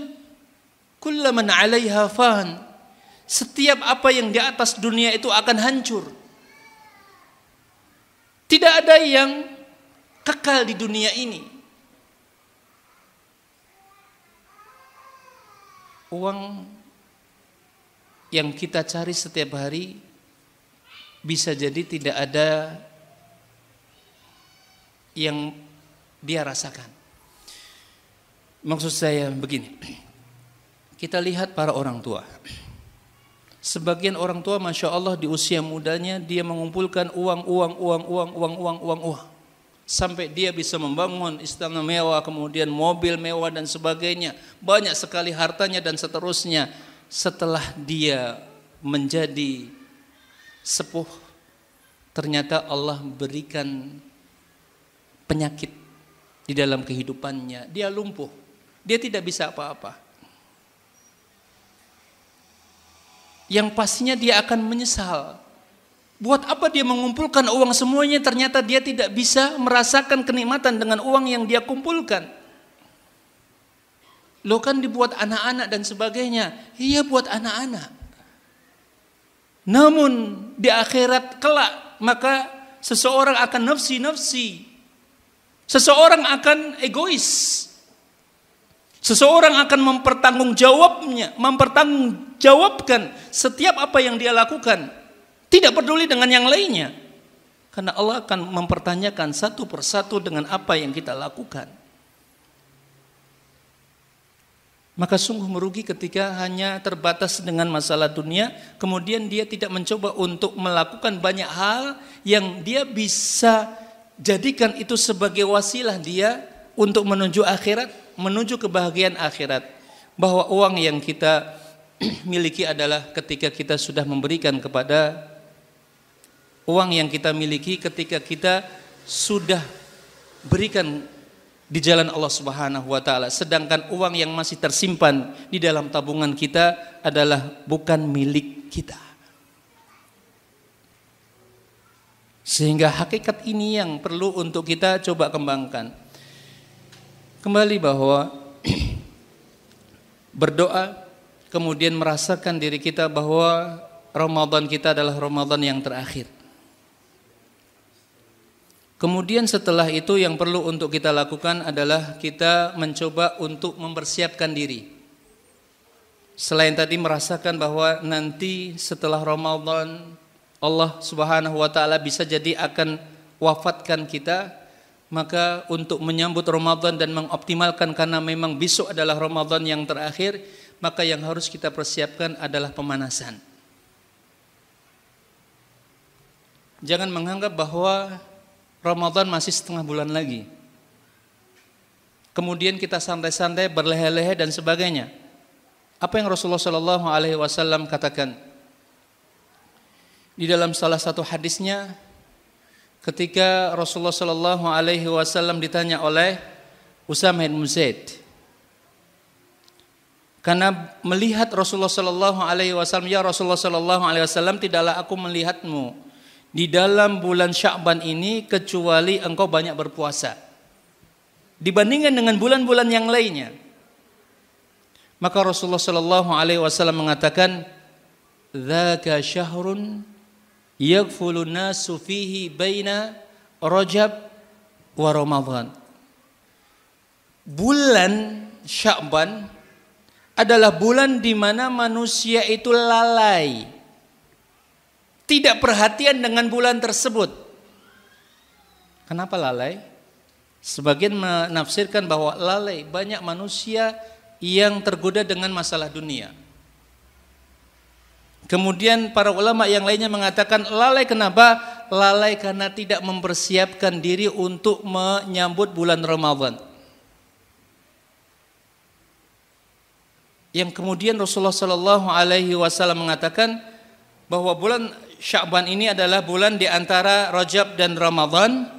kullaman 'alaiha fan. Setiap apa yang di atas dunia itu akan hancur. Tidak ada yang kekal di dunia ini. Uang yang kita cari setiap hari bisa jadi tidak ada yang dia rasakan. Maksud saya begini, kita lihat para orang tua. Sebagian orang tua Masya Allah di usia mudanya dia mengumpulkan uang sampai dia bisa membangun istana mewah, kemudian mobil mewah dan sebagainya, banyak sekali hartanya dan seterusnya. Setelah dia menjadi sepuh, ternyata Allah berikan penyakit di dalam kehidupannya, dia lumpuh, dia tidak bisa apa-apa. Yang pastinya dia akan menyesal. Buat apa dia mengumpulkan uang semuanya, ternyata dia tidak bisa merasakan kenikmatan dengan uang yang dia kumpulkan. Lo kan dibuat anak-anak dan sebagainya. Iya, buat anak-anak. Namun di akhirat kelak, maka seseorang akan nafsi-nafsi. Seseorang akan egois. Seseorang akan mempertanggungjawabkan setiap apa yang dia lakukan. Tidak peduli dengan yang lainnya. Karena Allah akan mempertanyakan satu persatu dengan apa yang kita lakukan. Maka sungguh merugi ketika hanya terbatas dengan masalah dunia, kemudian dia tidak mencoba untuk melakukan banyak hal yang dia bisa jadikan itu sebagai wasilah dia untuk menuju akhirat, menuju kebahagiaan akhirat. Bahwa uang yang kita miliki adalah ketika kita sudah memberikan kepada uang yang kita miliki ketika kita sudah berikan di jalan Allah Subhanahu wa taala, sedangkan uang yang masih tersimpan di dalam tabungan kita adalah bukan milik kita. Sehingga hakikat ini yang perlu untuk kita coba kembangkan. Kembali bahwa berdoa kemudian merasakan diri kita bahwa Ramadan kita adalah Ramadan yang terakhir. Kemudian setelah itu yang perlu untuk kita lakukan adalah kita mencoba untuk mempersiapkan diri. Selain tadi merasakan bahwa nanti setelah Ramadan Allah Subhanahu wa taala bisa jadi akan wafatkan kita, maka untuk menyambut Ramadan dan mengoptimalkan karena memang besok adalah Ramadan yang terakhir, maka yang harus kita persiapkan adalah pemanasan. Jangan menganggap bahwa Ramadan masih setengah bulan lagi. Kemudian kita santai-santai berlehe-lehe dan sebagainya. Apa yang Rasulullah Shallallahu Alaihi Wasallam katakan di dalam salah satu hadisnya, ketika Rasulullah Shallallahu Alaihi Wasallam ditanya oleh Usamah bin Zaid, karena melihat Rasulullah Shallallahu Alaihi Wasallam, ya Rasulullah Shallallahu Alaihi Wasallam, tidaklah aku melihatmu di dalam bulan Sya'ban ini kecuali engkau banyak berpuasa dibandingkan dengan bulan-bulan yang lainnya. Maka Rasulullah Shallallahu Alaihi Wasallam mengatakan, "Dzaka syahrun yaghfulun nasu fihi baina Rajab wa Ramadan. Bulan Sya'ban adalah bulan di mana manusia itu lalai, tidak perhatian dengan bulan tersebut. Kenapa lalai? Sebagian menafsirkan bahwa lalai, banyak manusia yang tergoda dengan masalah dunia. Kemudian para ulama yang lainnya mengatakan lalai kenapa? Lalai karena tidak mempersiapkan diri untuk menyambut bulan Ramadan. Yang kemudian Rasulullah Shallallahu Alaihi Wasallam mengatakan bahwa bulan Sya'ban ini adalah bulan di antara Rajab dan Ramadan.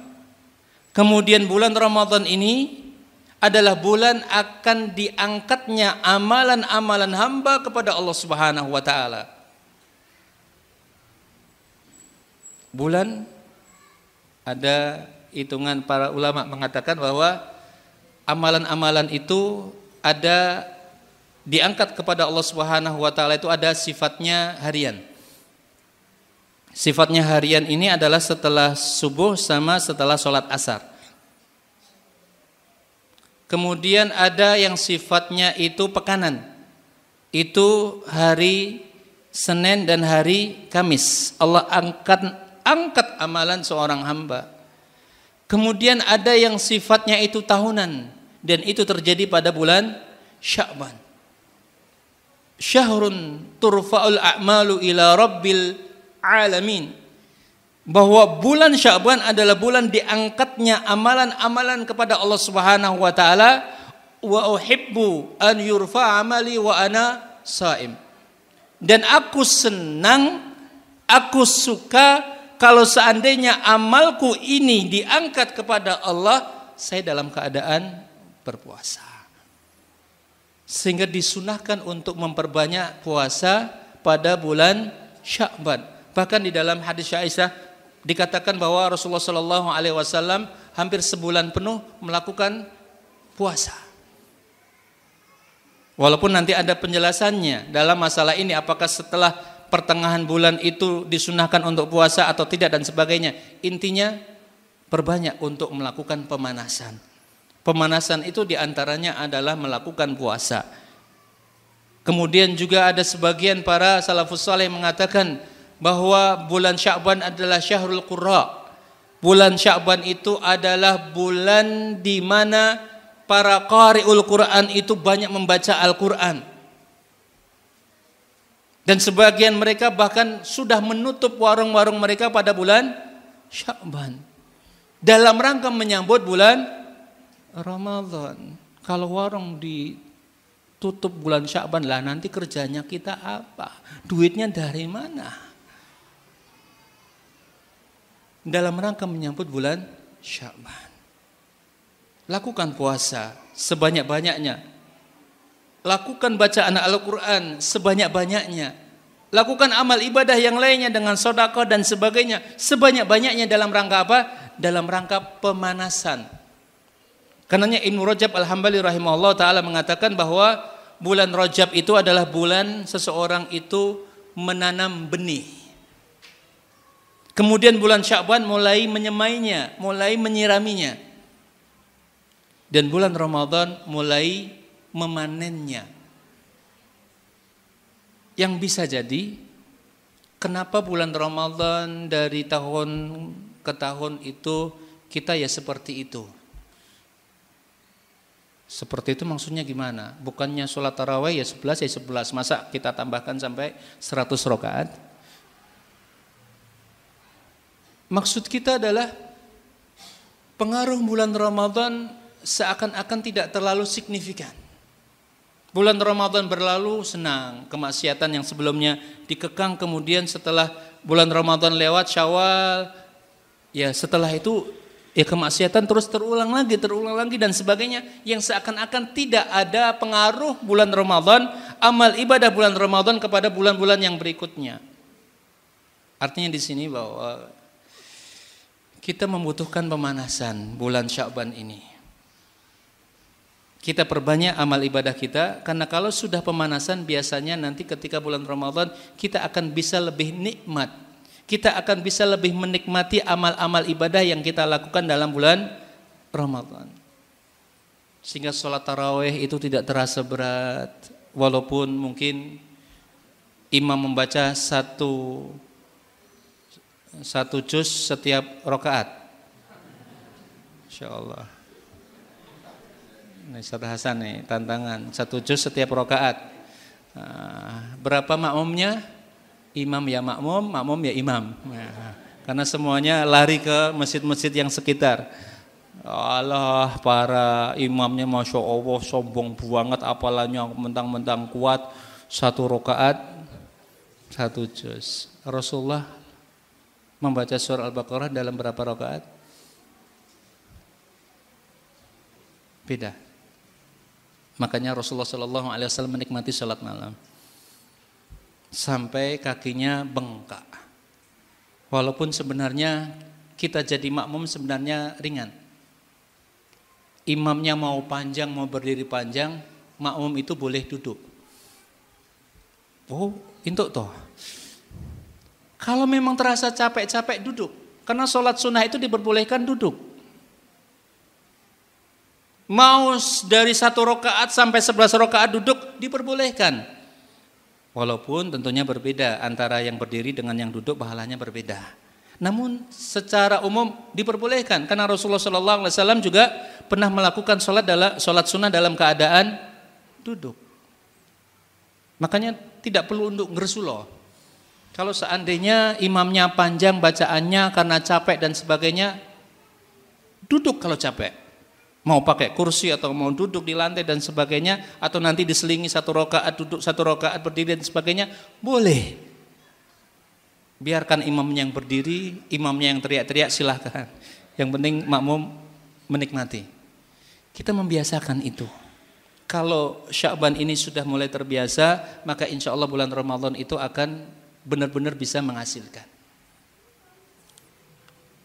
Kemudian bulan Ramadan ini adalah bulan akan diangkatnya amalan-amalan hamba kepada Allah Subhanahu wa taala. Bulan, ada hitungan para ulama mengatakan bahwa amalan-amalan itu ada diangkat kepada Allah Subhanahu wa taala itu ada sifatnya harian. Sifatnya harian ini adalah setelah subuh sama setelah sholat asar. Kemudian ada yang sifatnya itu pekanan. Itu hari Senin dan hari Kamis. Allah angkat amalan seorang hamba. Kemudian ada yang sifatnya itu tahunan, dan itu terjadi pada bulan Sya'ban. Syahrun turfa'ul a'malu ila rabbil alamin. Bahwa bulan Sya'ban adalah bulan diangkatnya amalan-amalan kepada Allah Subhanahu wa taala. Wa uhibbu an yurfa amali wa ana shaim. Dan aku senang, aku suka kalau seandainya amalku ini diangkat kepada Allah, saya dalam keadaan berpuasa. Sehingga disunahkan untuk memperbanyak puasa pada bulan Sya'ban. Bahkan di dalam hadis Aisyah dikatakan bahwa Rasulullah Shallallahu Alaihi Wasallam hampir sebulan penuh melakukan puasa. Walaupun nanti ada penjelasannya dalam masalah ini, apakah setelah pertengahan bulan itu disunahkan untuk puasa atau tidak dan sebagainya. Intinya perbanyak untuk melakukan pemanasan. Pemanasan itu diantaranya adalah melakukan puasa. Kemudian juga ada sebagian para salafus saleh mengatakan bahwa bulan Sya'ban adalah syahrul qurra. Bulan Sya'ban itu adalah bulan di mana para qari'ul Quran itu banyak membaca Al-Quran. Dan sebagian mereka bahkan sudah menutup warung-warung mereka pada bulan Sya'ban dalam rangka menyambut bulan Ramadan. Kalau warung ditutup bulan Sya'ban, lah nanti kerjanya kita apa? Duitnya dari mana? Dalam rangka menyambut bulan Sya'ban, lakukan puasa sebanyak-banyaknya. Lakukan bacaan Al-Quran sebanyak-banyaknya. Lakukan amal ibadah yang lainnya dengan sedekah dan sebagainya sebanyak-banyaknya dalam rangka apa? Dalam rangka pemanasan. Karenanya Ibnu Rajab Al-Hambali rahimahullah ta'ala mengatakan bahwa bulan Rajab itu adalah bulan seseorang itu menanam benih. Kemudian bulan Sya'ban mulai menyemainya, mulai menyiraminya. Dan bulan Ramadan mulai memanennya. Yang bisa jadi kenapa bulan Ramadan dari tahun ke tahun itu kita ya seperti itu. Seperti itu maksudnya gimana? Bukannya sholat tarawih ya 11 ya 11, masa kita tambahkan sampai 100 rakaat? Maksud kita adalah pengaruh bulan Ramadan seakan-akan tidak terlalu signifikan. Bulan Ramadan berlalu senang, kemaksiatan yang sebelumnya dikekang, kemudian setelah bulan Ramadan lewat Syawal, ya setelah itu ya kemaksiatan terus terulang lagi dan sebagainya, yang seakan-akan tidak ada pengaruh bulan Ramadan, amal ibadah bulan Ramadan kepada bulan-bulan yang berikutnya. Artinya di sini bahwa kita membutuhkan pemanasan bulan Sya'ban ini. Kita perbanyak amal ibadah kita, karena kalau sudah pemanasan biasanya nanti ketika bulan Ramadan kita akan bisa lebih nikmat, kita akan bisa lebih menikmati amal-amal ibadah yang kita lakukan dalam bulan Ramadan. Sehingga sholat tarawih itu tidak terasa berat, walaupun mungkin imam membaca satu juz setiap rakaat. Insyaallah. Ini Ustaz Hasan nih, tantangan 1 juz setiap rakaat. Berapa makmumnya? Imam ya makmum, makmum ya imam. Karena semuanya lari ke masjid-masjid yang sekitar. Allah, para imamnya Masya Allah sombong banget, apalanya mentang-mentang kuat, 1 rakaat 1 juz. Rasulullah membaca surah Al-Baqarah dalam berapa rakaat? Beda. Makanya Rasulullah SAW menikmati salat malam sampai kakinya bengkak. Walaupun sebenarnya kita jadi makmum sebenarnya ringan. Imamnya mau panjang, mau berdiri panjang, makmum itu boleh duduk. Oh, itu toh. Kalau memang terasa capek-capek duduk, karena sholat sunnah itu diperbolehkan duduk. Mau dari 1 rakaat sampai 11 rakaat duduk diperbolehkan. Walaupun tentunya berbeda antara yang berdiri dengan yang duduk, pahalanya berbeda. Namun secara umum diperbolehkan karena Rasulullah SAW juga pernah melakukan sholat sunnah dalam keadaan duduk. Makanya tidak perlu untuk ngersuloh. Kalau seandainya imamnya panjang bacaannya karena capek dan sebagainya, duduk kalau capek. Mau pakai kursi atau mau duduk di lantai dan sebagainya, atau nanti diselingi 1 rakaat duduk, 1 rakaat berdiri dan sebagainya, boleh. Biarkan imamnya yang berdiri, imamnya yang teriak-teriak, silahkan. Yang penting makmum menikmati. Kita membiasakan itu. Kalau Sya'ban ini sudah mulai terbiasa, maka insya Allah bulan Ramadan itu akan benar-benar bisa menghasilkan.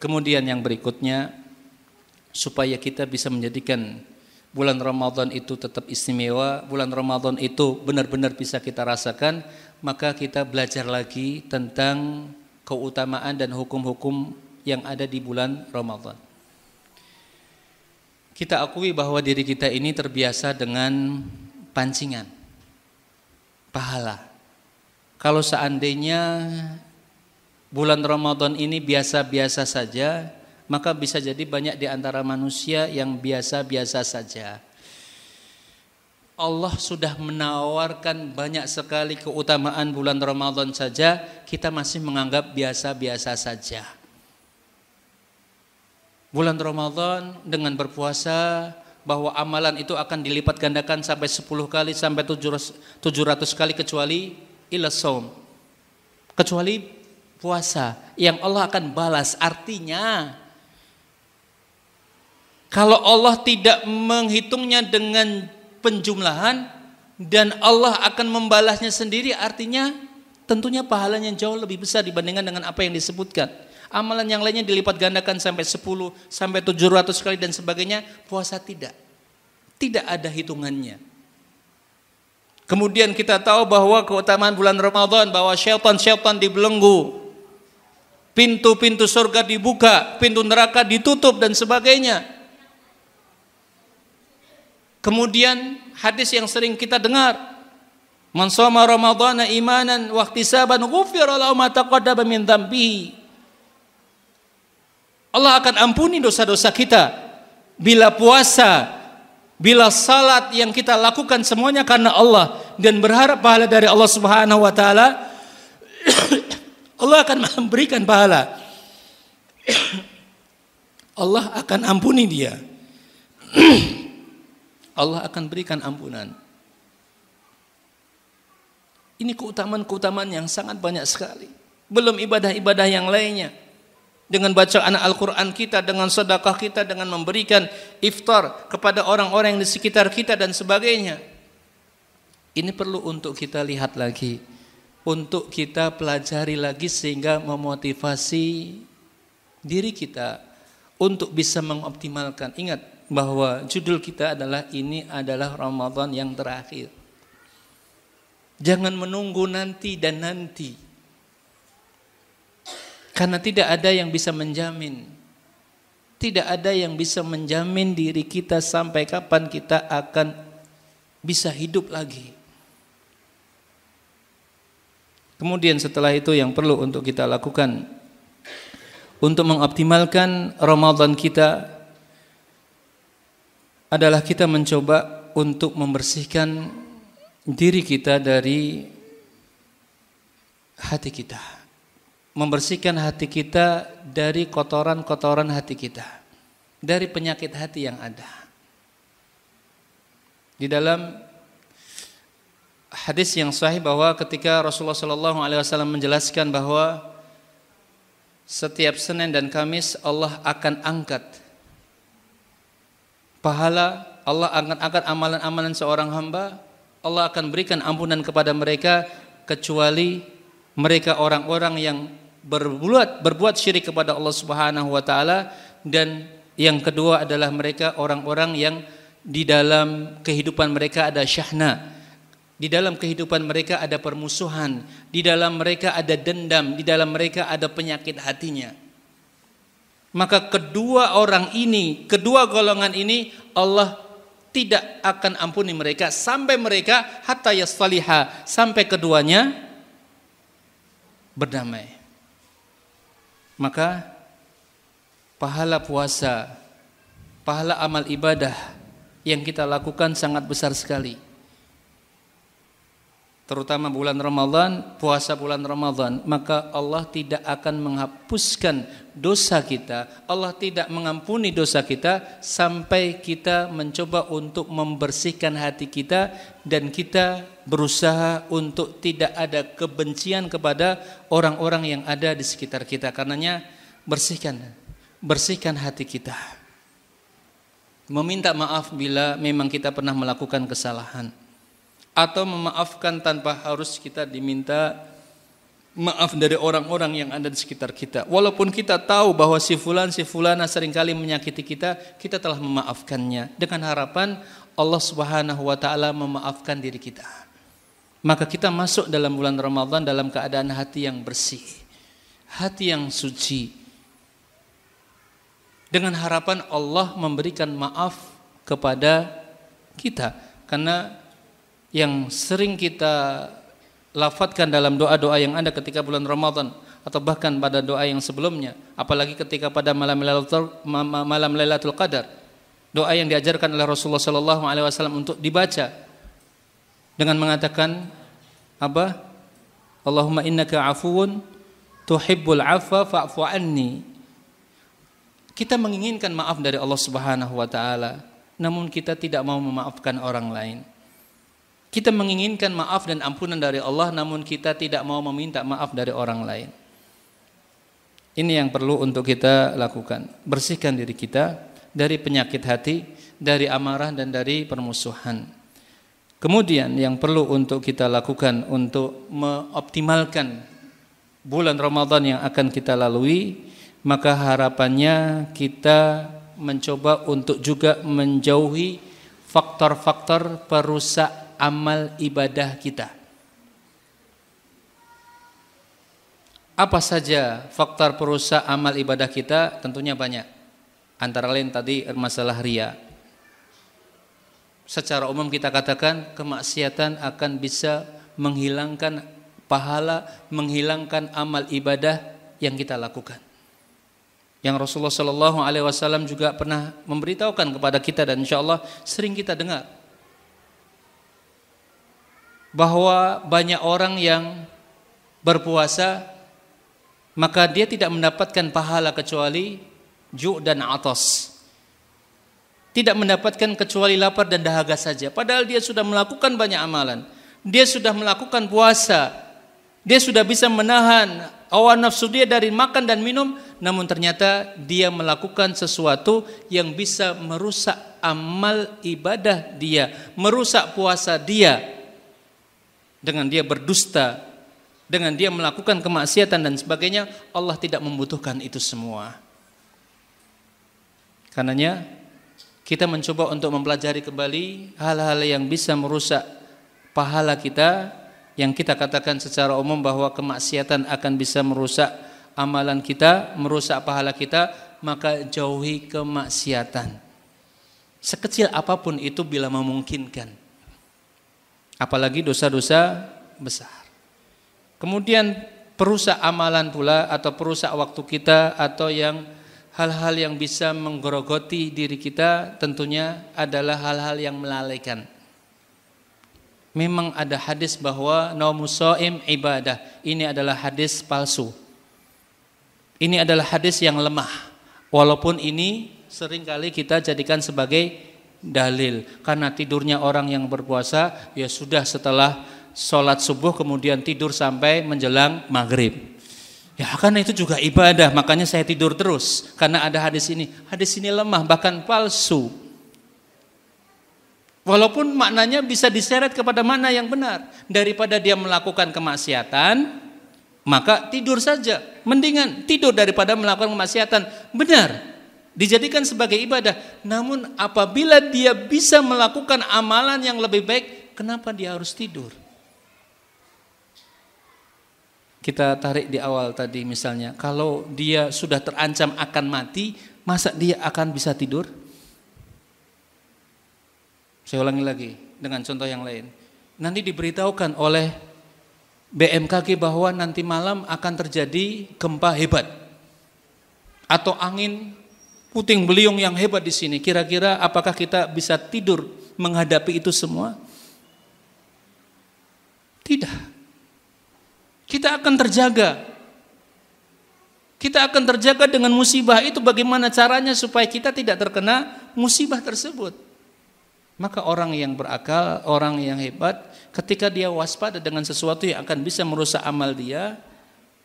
Kemudian yang berikutnya, supaya kita bisa menjadikan bulan Ramadan itu tetap istimewa, bulan Ramadan itu benar-benar bisa kita rasakan, maka kita belajar lagi tentang keutamaan dan hukum-hukum yang ada di bulan Ramadan. Kita akui bahwa diri kita ini terbiasa dengan pancingan pahala. Kalau seandainya bulan Ramadan ini biasa-biasa saja, maka bisa jadi banyak di antara manusia yang biasa-biasa saja. Allah sudah menawarkan banyak sekali keutamaan bulan Ramadan saja, kita masih menganggap biasa-biasa saja. Bulan Ramadan dengan berpuasa, bahwa amalan itu akan dilipat gandakan sampai 10 kali, sampai 700 kali kecuali ila shaum. Kecuali puasa yang Allah akan balas. Artinya kalau Allah tidak menghitungnya dengan penjumlahan dan Allah akan membalasnya sendiri, artinya tentunya pahalanya jauh lebih besar dibandingkan dengan apa yang disebutkan. Amalan yang lainnya dilipat gandakan sampai 10, sampai 700 kali dan sebagainya. Puasa tidak. Tidak ada hitungannya. Kemudian kita tahu bahwa keutamaan bulan Ramadan, bahwa syaitan dibelenggu, pintu-pintu surga dibuka, pintu neraka ditutup dan sebagainya. Kemudian hadis yang sering kita dengar, man shoma ramadhana imanan wa ihtisaban ghufira lahu ma taqaddama min dhanbihi. Allah akan ampuni dosa-dosa kita bila puasa, bila salat yang kita lakukan semuanya karena Allah dan berharap pahala dari Allah Subhanahu wa taala. Allah akan memberikan pahala. Allah akan ampuni dia. Allah akan berikan ampunan. Ini keutamaan-keutamaan yang sangat banyak sekali. Belum ibadah-ibadah yang lainnya. Dengan bacaan Al-Quran kita, dengan sedekah kita, dengan memberikan iftar kepada orang-orang yang di sekitar kita dan sebagainya. Ini perlu untuk kita lihat lagi, untuk kita pelajari lagi sehingga memotivasi diri kita untuk bisa mengoptimalkan. Ingat bahwa judul kita adalah ini adalah Ramadan yang terakhir. Jangan menunggu nanti dan nanti. Karena tidak ada yang bisa menjamin. Tidak ada yang bisa menjamin diri kita sampai kapan kita akan bisa hidup lagi. Kemudian setelah itu yang perlu untuk kita lakukan untuk mengoptimalkan Ramadan kita adalah kita mencoba untuk membersihkan diri kita dari hati kita. Membersihkan hati kita dari kotoran-kotoran hati kita, dari penyakit hati yang ada. Di dalam hadis yang sahih bahwa ketika Rasulullah SAW menjelaskan bahwa setiap Senin dan Kamis Allah akan angkat pahala, Allah akan angkat amalan-amalan seorang hamba, Allah akan berikan ampunan kepada mereka kecuali mereka orang-orang yang berbuat syirik kepada Allah Subhanahu wa taala, dan yang kedua adalah mereka orang-orang yang di dalam kehidupan mereka ada syahna, di dalam kehidupan mereka ada permusuhan, di dalam mereka ada dendam, di dalam mereka ada penyakit hatinya. Maka kedua orang ini, kedua golongan ini Allah tidak akan ampuni mereka sampai mereka hatta yasfaliha, sampai keduanya berdamai. Maka pahala puasa, pahala amal ibadah yang kita lakukan sangat besar sekali. Terutama bulan Ramadan, puasa bulan Ramadan, maka Allah tidak akan menghapuskan dosa kita, Allah tidak mengampuni dosa kita sampai kita mencoba untuk membersihkan hati kita dan kita berusaha untuk tidak ada kebencian kepada orang-orang yang ada di sekitar kita. Karenanya bersihkan hati kita. Meminta maaf bila memang kita pernah melakukan kesalahan, atau memaafkan tanpa harus kita diminta maaf dari orang-orang yang ada di sekitar kita. Walaupun kita tahu bahwa si fulana seringkali menyakiti kita, kita telah memaafkannya dengan harapan Allah Subhanahu wa taala memaafkan diri kita. Maka kita masuk dalam bulan Ramadan dalam keadaan hati yang bersih, hati yang suci, dengan harapan Allah memberikan maaf kepada kita. Karena yang sering kita lafadzkan dalam doa-doa yang ada ketika bulan Ramadan atau bahkan pada doa yang sebelumnya, apalagi ketika pada malam Lailatul Qadar, doa yang diajarkan oleh Rasulullah SAW untuk dibaca dengan mengatakan apa? Allahumma innaka afuwun tuhibbul afwa fa'fu anni. Kita menginginkan maaf dari Allah Subhanahu wa taala, namun kita tidak mau memaafkan orang lain. Kita menginginkan maaf dan ampunan dari Allah, namun kita tidak mau meminta maaf dari orang lain. Ini yang perlu untuk kita lakukan. Bersihkan diri kita dari penyakit hati, dari amarah dan dari permusuhan. Kemudian yang perlu untuk kita lakukan untuk mengoptimalkan bulan Ramadan yang akan kita lalui, maka harapannya kita mencoba untuk juga menjauhi faktor-faktor perusak amal ibadah kita. Apa saja faktor perusak amal ibadah kita? Tentunya banyak. Antara lain tadi masalah riya. Secara umum kita katakan kemaksiatan akan bisa menghilangkan pahala, menghilangkan amal ibadah yang kita lakukan. Yang Rasulullah SAW juga pernah memberitahukan kepada kita dan insya Allah sering kita dengar, bahwa banyak orang yang berpuasa maka dia tidak mendapatkan pahala kecuali ju' dan atas, tidak mendapatkan kecuali lapar dan dahaga saja. Padahal dia sudah melakukan banyak amalan, dia sudah melakukan puasa, dia sudah bisa menahan hawa nafsu dia dari makan dan minum, namun ternyata dia melakukan sesuatu yang bisa merusak amal ibadah dia, merusak puasa dia, dengan dia berdusta, dengan dia melakukan kemaksiatan dan sebagainya. Allah tidak membutuhkan itu semua. Karenanya kita mencoba untuk mempelajari kembali hal-hal yang bisa merusak pahala kita, yang kita katakan secara umum bahwa kemaksiatan akan bisa merusak amalan kita, merusak pahala kita, maka jauhi kemaksiatan. Sekecil apapun itu bila memungkinkan. Apalagi dosa-dosa besar. Kemudian perusak amalan pula atau perusak waktu kita atau yang hal-hal yang bisa menggerogoti diri kita tentunya adalah hal-hal yang melalaikan. Memang ada hadis bahwa naumus shaim ibadah. Ini adalah hadis palsu. Ini adalah hadis yang lemah. Walaupun ini seringkali kita jadikan sebagai dalil. Karena tidurnya orang yang berpuasa ya sudah setelah sholat subuh kemudian tidur sampai menjelang maghrib. Ya karena itu juga ibadah, makanya saya tidur terus. Karena ada hadis ini. Hadis ini lemah, bahkan palsu. Walaupun maknanya bisa diseret kepada makna yang benar. Daripada dia melakukan kemaksiatan, maka tidur saja. Mendingan tidur daripada melakukan kemaksiatan. Benar, dijadikan sebagai ibadah. Namun apabila dia bisa melakukan amalan yang lebih baik, kenapa dia harus tidur? Kita tarik di awal tadi misalnya, kalau dia sudah terancam akan mati, masa dia akan bisa tidur? Saya ulangi lagi dengan contoh yang lain. Nanti diberitahukan oleh BMKG bahwa nanti malam akan terjadi gempa hebat atau angin puting beliung yang hebat di sini. Kira-kira apakah kita bisa tidur menghadapi itu semua? Tidak. Kita akan terjaga. Kita akan terjaga dengan musibah itu. Bagaimana caranya supaya kita tidak terkena musibah tersebut? Maka orang yang berakal, orang yang hebat, ketika dia waspada dengan sesuatu yang akan bisa merusak amal dia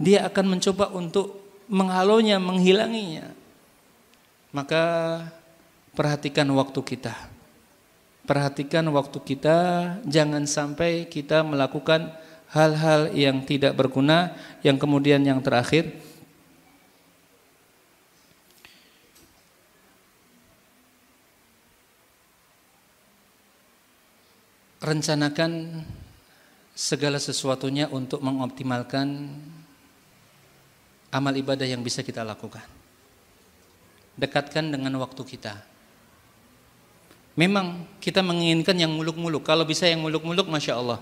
akan mencoba untuk menghalaunya, menghilanginya. Maka perhatikan waktu kita. Perhatikan waktu kita, jangan sampai kita melakukan hal-hal yang tidak berguna, yang kemudian yang terakhir rencanakan segala sesuatunya untuk mengoptimalkan amal ibadah yang bisa kita lakukan. Dekatkan dengan waktu kita. Memang kita menginginkan yang muluk-muluk. Kalau bisa yang muluk-muluk, Masya Allah.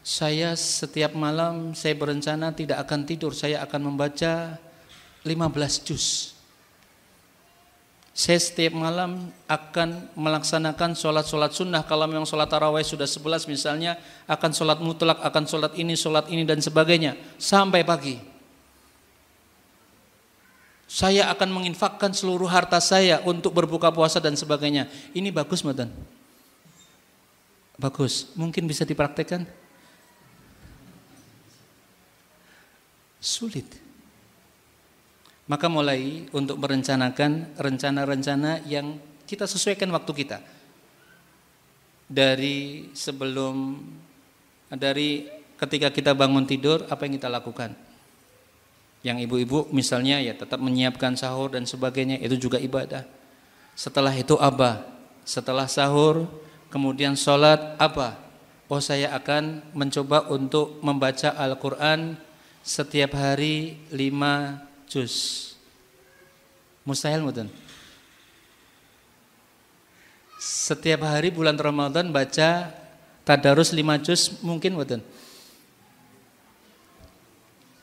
Saya setiap malam saya berencana tidak akan tidur. Saya akan membaca 15 juz. Saya setiap malam akan melaksanakan sholat-sholat sunnah. Kalau memang sholat tarawih sudah 11 misalnya, akan sholat mutlak, akan sholat ini dan sebagainya. Sampai pagi. Saya akan menginfakkan seluruh harta saya untuk berbuka puasa dan sebagainya. Ini bagus, Matan? Bagus. Mungkin bisa dipraktekkan? Sulit. Maka mulai untuk merencanakan rencana-rencana yang kita sesuaikan waktu kita. Dari ketika kita bangun tidur, apa yang kita lakukan? Yang ibu-ibu misalnya ya tetap menyiapkan sahur dan sebagainya, itu juga ibadah. Setelah itu apa? Setelah sahur, kemudian sholat apa? Oh, saya akan mencoba untuk membaca Al-Quran setiap hari 5 juz. Mustahil mungkin. Setiap hari bulan Ramadan baca tadarus 5 juz mungkin mungkin.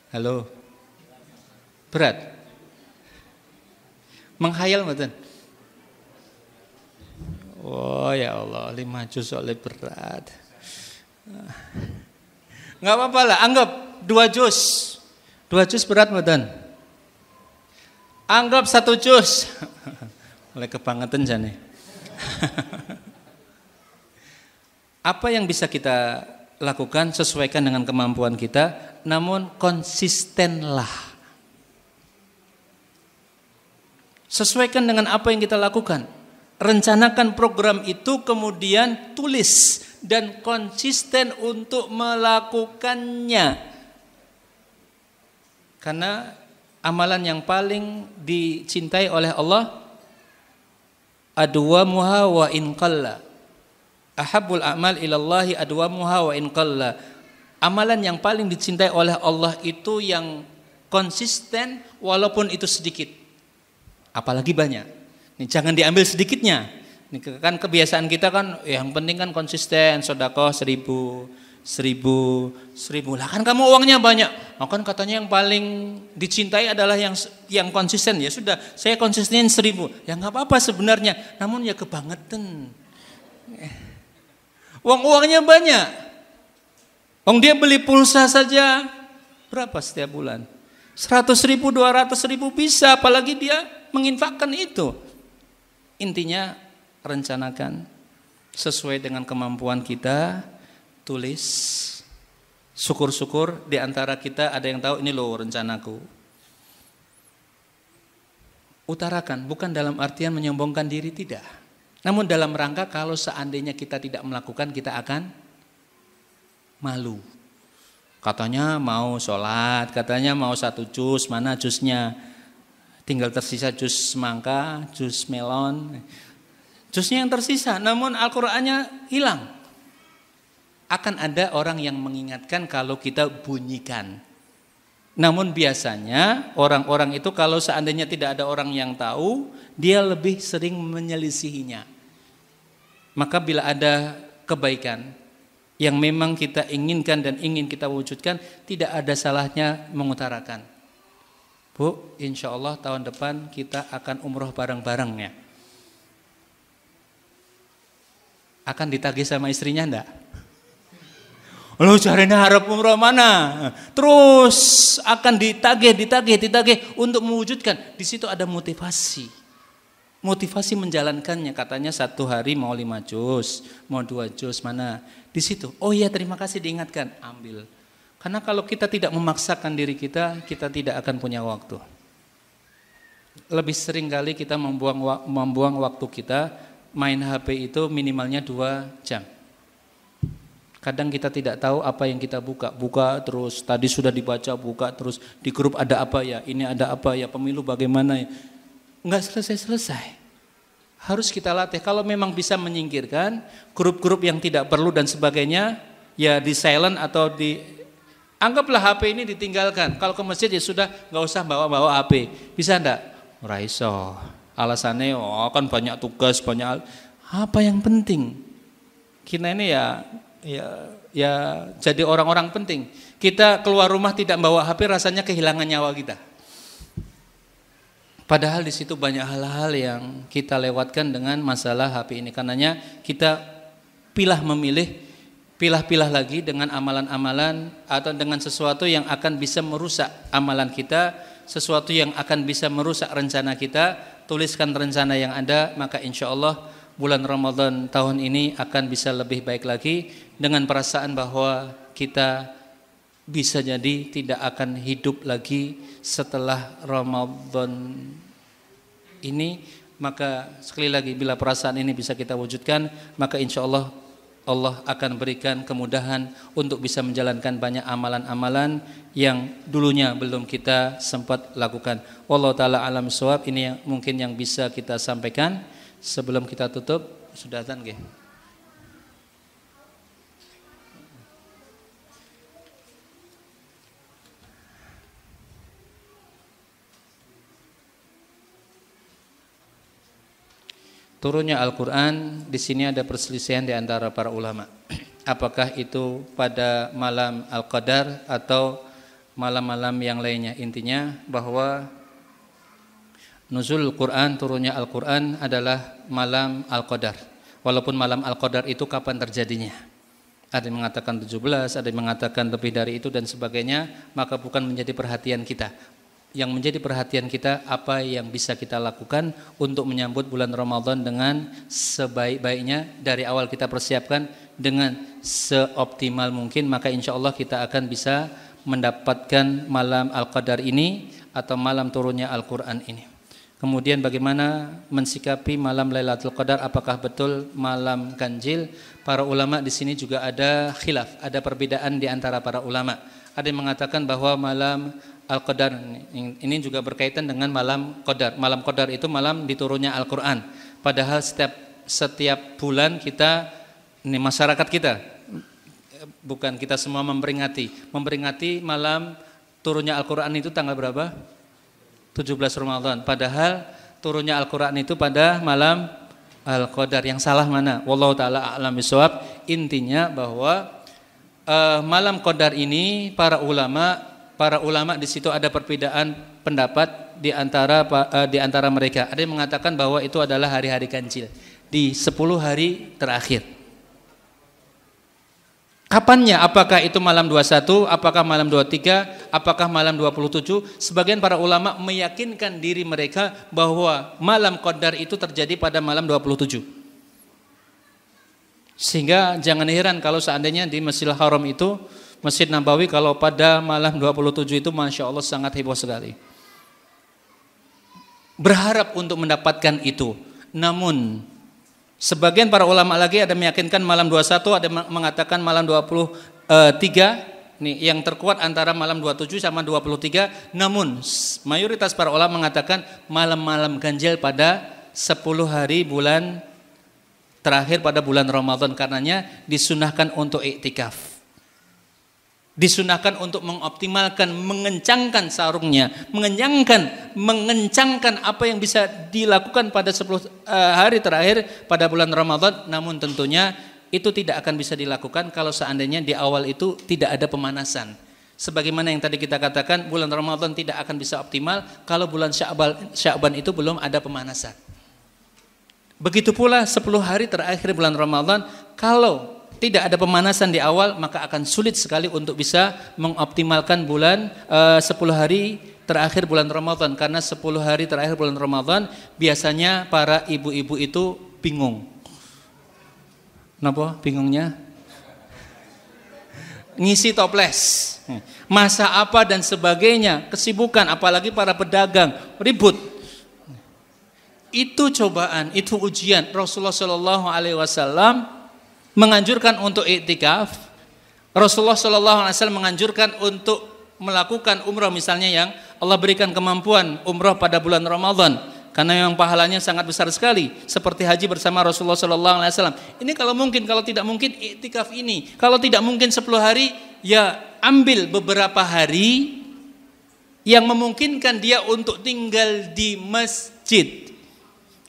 Halo. Berat. Menghayal mungkin. Oh ya Allah, 5 juz oleh berat. Enggak apa-apa lah, anggap 2 juz. 2 juz berat mungkin. Anggap 1 juz. Mulai kebangetan jane. Apa yang bisa kita lakukan sesuaikan dengan kemampuan kita, namun konsistenlah. Sesuaikan dengan apa yang kita lakukan. Rencanakan program itu, kemudian tulis dan konsisten untuk melakukannya. Karena amalan yang paling dicintai oleh Allah adwamuha wa in qalla. Ahabbul a'mal ilallahi adwamuha wa in qalla. Amalan yang paling dicintai oleh Allah itu yang Konsisten walaupun itu sedikit. Apalagi banyak. Ini jangan diambil sedikitnya. Ini kan kebiasaan kita kan yang penting kan konsisten, sedekah 1.000 lah kan kamu uangnya banyak. Nah, kan katanya yang paling dicintai adalah yang konsisten. Ya sudah, saya konsistenin 1.000. Ya nggak apa-apa sebenarnya, namun ya kebangetan. Uangnya banyak. Dia beli pulsa saja berapa setiap bulan? 100.000, 200.000 bisa, apalagi dia menginfakkan itu. Intinya rencanakan sesuai dengan kemampuan kita, tulis. Syukur-syukur di antara kita ada yang tahu ini loh rencanaku. Utarakan, bukan dalam artian menyombongkan diri, tidak. Namun dalam rangka kalau seandainya kita tidak melakukan, kita akan malu. Katanya mau sholat, katanya mau 1 jus, mana jusnya? Tinggal tersisa jus semangka, jus melon. Jusnya yang tersisa, namun Al-Qur'annya hilang. Akan ada orang yang mengingatkan kalau kita bunyikan. Namun biasanya orang-orang itu kalau seandainya tidak ada orang yang tahu, dia lebih sering menyelisihinya. Maka bila ada kebaikan yang memang kita inginkan dan ingin kita wujudkan, tidak ada salahnya mengutarakan. Bu, insya Allah tahun depan kita akan umroh bareng-barengnya. Akan ditagih sama istrinya enggak? Lu caranya harap umroh mana? Terus akan ditagih untuk mewujudkan. Di situ ada motivasi. Motivasi menjalankannya. Katanya 1 hari mau 5 juz, mau 2 juz, mana? Di situ. Oh iya, terima kasih diingatkan. Ambil. Karena kalau kita tidak memaksakan diri kita tidak akan punya waktu. Lebih sering kali kita membuang waktu kita main HP itu minimalnya 2 jam. Kadang kita tidak tahu apa yang kita buka terus, tadi sudah dibaca, buka terus, di grup ada apa ya, ini ada apa ya, pemilu bagaimana ya. Enggak selesai. Harus kita latih, kalau memang bisa menyingkirkan grup-grup yang tidak perlu dan sebagainya, ya di silent atau anggaplah HP ini ditinggalkan. Kalau ke masjid ya sudah, enggak usah bawa HP. Bisa enggak? Ora iso. Alasannya kan banyak tugas, banyak apa yang penting. Kita ini ya jadi orang-orang penting. Kita keluar rumah tidak bawa HP, rasanya kehilangan nyawa kita. Padahal di situ banyak hal-hal yang kita lewatkan dengan masalah HP ini. Karenanya kita pilah lagi dengan amalan-amalan atau dengan sesuatu yang akan bisa merusak amalan kita, sesuatu yang akan bisa merusak rencana kita. Tuliskan rencana yang ada, maka insya Allah bulan Ramadan tahun ini akan bisa lebih baik lagi, dengan perasaan bahwa kita bisa jadi tidak akan hidup lagi setelah Ramadan ini. Maka sekali lagi, bila perasaan ini bisa kita wujudkan, maka insya Allah Allah akan berikan kemudahan untuk bisa menjalankan banyak amalan-amalan yang dulunya belum kita sempat lakukan. Wallahu ta'ala alam shawab. Ini yang mungkin yang bisa kita sampaikan sebelum kita tutup. Sudah azan nggih? Turunnya Al-Quran, di sini ada perselisihan di antara para ulama. Apakah itu pada malam Al-Qadar atau malam-malam yang lainnya? Intinya bahwa nuzul Quran, turunnya Al-Quran adalah malam Al-Qadar. Walaupun malam Al-Qadar itu kapan terjadinya? Ada yang mengatakan 17, ada yang mengatakan lebih dari itu dan sebagainya. Maka bukan menjadi perhatian kita. Yang menjadi perhatian kita apa yang bisa kita lakukan untuk menyambut bulan Ramadan dengan sebaik-baiknya. Dari awal kita persiapkan dengan seoptimal mungkin, maka insya Allah kita akan bisa mendapatkan malam Al-Qadar ini atau malam turunnya Al-Quran ini. Kemudian bagaimana mensikapi malam Lailatul Qadar, apakah betul malam ganjil? Para ulama di sini juga ada khilaf, ada perbedaan di antara para ulama. Ada yang mengatakan bahwa malam Al-Qadar ini juga berkaitan dengan malam Qadar. Malam Qadar itu malam diturunnya Al-Quran. Padahal setiap bulan kita, ini masyarakat kita, bukan kita semua memperingati malam turunnya Al-Quran itu tanggal berapa? 17 Ramadan. Padahal turunnya Al-Quran itu pada malam Al-Qadar. Yang salah mana? Wallahu ta'ala a'lam bishawab. Intinya bahwa malam Qadar ini para ulama di situ ada perbedaan pendapat di antara mereka. Ada yang mengatakan bahwa itu adalah hari-hari ganjil di 10 hari terakhir. Kapannya? Apakah itu malam 21, apakah malam 23, apakah malam 27? Sebagian para ulama meyakinkan diri mereka bahwa malam Qadar itu terjadi pada malam 27. Sehingga jangan heran kalau seandainya di Masjidil Haram itu, Masjid Nabawi, kalau pada malam 27 itu Masya Allah sangat heboh sekali. Berharap untuk mendapatkan itu. Namun sebagian para ulama lagi ada meyakinkan malam 21, ada mengatakan malam 23. Nih, yang terkuat antara malam 27 sama 23. Namun mayoritas para ulama mengatakan malam-malam ganjil pada 10 hari bulan terakhir pada bulan Ramadan. Karenanya disunahkan untuk iktikaf. Disunahkan untuk mengoptimalkan, mengencangkan sarungnya, mengencangkan apa yang bisa dilakukan pada 10 hari terakhir pada bulan Ramadan. Namun tentunya itu tidak akan bisa dilakukan kalau seandainya di awal itu tidak ada pemanasan. Sebagaimana yang tadi kita katakan, bulan Ramadan tidak akan bisa optimal kalau bulan Sya'ban itu belum ada pemanasan. Begitu pula 10 hari terakhir bulan Ramadan, kalau tidak ada pemanasan di awal, maka akan sulit sekali untuk bisa mengoptimalkan bulan 10 hari terakhir bulan Ramadan. Karena 10 hari terakhir bulan Ramadan biasanya para ibu-ibu itu bingung. Kenapa bingungnya? Ngisi toples, masak apa dan sebagainya, kesibukan, apalagi para pedagang, ribut. Itu cobaan, itu ujian. Rasulullah SAW menganjurkan untuk iktikaf. Rasulullah SAW menganjurkan untuk melakukan umrah misalnya, yang Allah berikan kemampuan umrah pada bulan Ramadan, karena yang pahalanya sangat besar sekali, seperti haji bersama Rasulullah SAW. Ini kalau mungkin, kalau tidak mungkin iktikaf ini. Kalau tidak mungkin 10 hari, ya ambil beberapa hari yang memungkinkan dia untuk tinggal di masjid.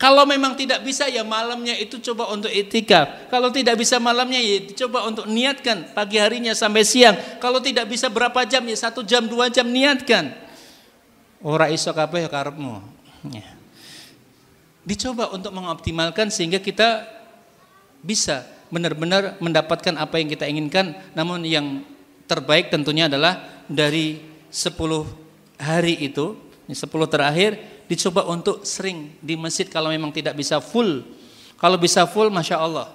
Kalau memang tidak bisa, ya malamnya itu coba untuk iktikaf. Kalau tidak bisa malamnya, ya coba untuk niatkan pagi harinya sampai siang. Kalau tidak bisa berapa jam, ya 1 jam 2 jam niatkan. Ora iso kabeh karepmu. Dicoba untuk mengoptimalkan sehingga kita bisa benar-benar mendapatkan apa yang kita inginkan. Namun yang terbaik tentunya adalah dari 10 hari itu, 10 terakhir, dicoba untuk sering di masjid kalau memang tidak bisa full. Kalau bisa full, Masya Allah.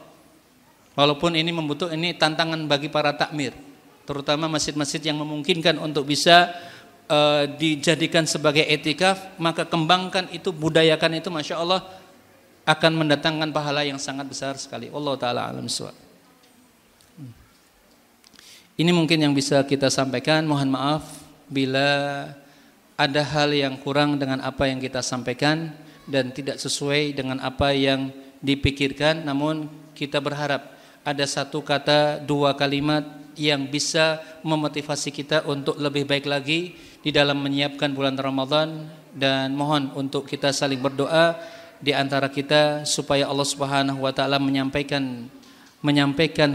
Walaupun ini ini tantangan bagi para takmir, terutama masjid-masjid yang memungkinkan untuk bisa dijadikan sebagai etikaf, maka kembangkan itu, budayakan itu, Masya Allah, akan mendatangkan pahala yang sangat besar sekali. Allah Ta'ala alam suwa. Ini mungkin yang bisa kita sampaikan. Mohon maaf bila ada hal yang kurang dengan apa yang kita sampaikan dan tidak sesuai dengan apa yang dipikirkan. Namun kita berharap ada 1 kata, 2 kalimat yang bisa memotivasi kita untuk lebih baik lagi di dalam menyiapkan bulan Ramadan. Dan mohon untuk kita saling berdoa di antara kita supaya Allah Subhanahu wa taala menyampaikan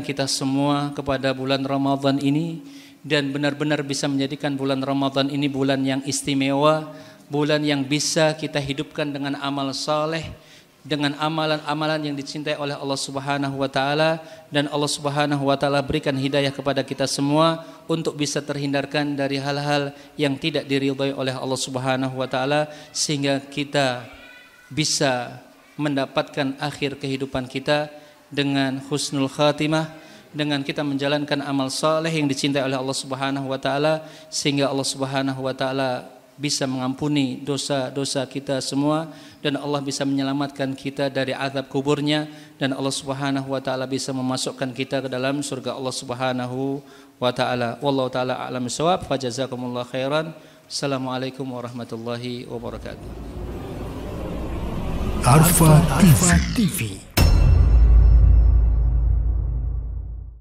kita semua kepada bulan Ramadan ini, dan benar-benar bisa menjadikan bulan Ramadan ini bulan yang istimewa, bulan yang bisa kita hidupkan dengan amal saleh, dengan amalan-amalan yang dicintai oleh Allah Subhanahu wa taala, dan Allah Subhanahu wa taala berikan hidayah kepada kita semua untuk bisa terhindarkan dari hal-hal yang tidak diridhai oleh Allah Subhanahu wa taala, sehingga kita bisa mendapatkan akhir kehidupan kita dengan husnul khatimah, dengan kita menjalankan amal saleh yang dicintai oleh Allah Subhanahu wa taala, sehingga Allah Subhanahu wa taala bisa mengampuni dosa-dosa kita semua, dan Allah bisa menyelamatkan kita dari azab kuburnya, dan Allah Subhanahu wa taala bisa memasukkan kita ke dalam surga Allah Subhanahu wa taala. Wallahu taala a'lam bissawab. Fajazakumullah khairan. Assalamualaikum warahmatullahi wabarakatuh. Arfa TV.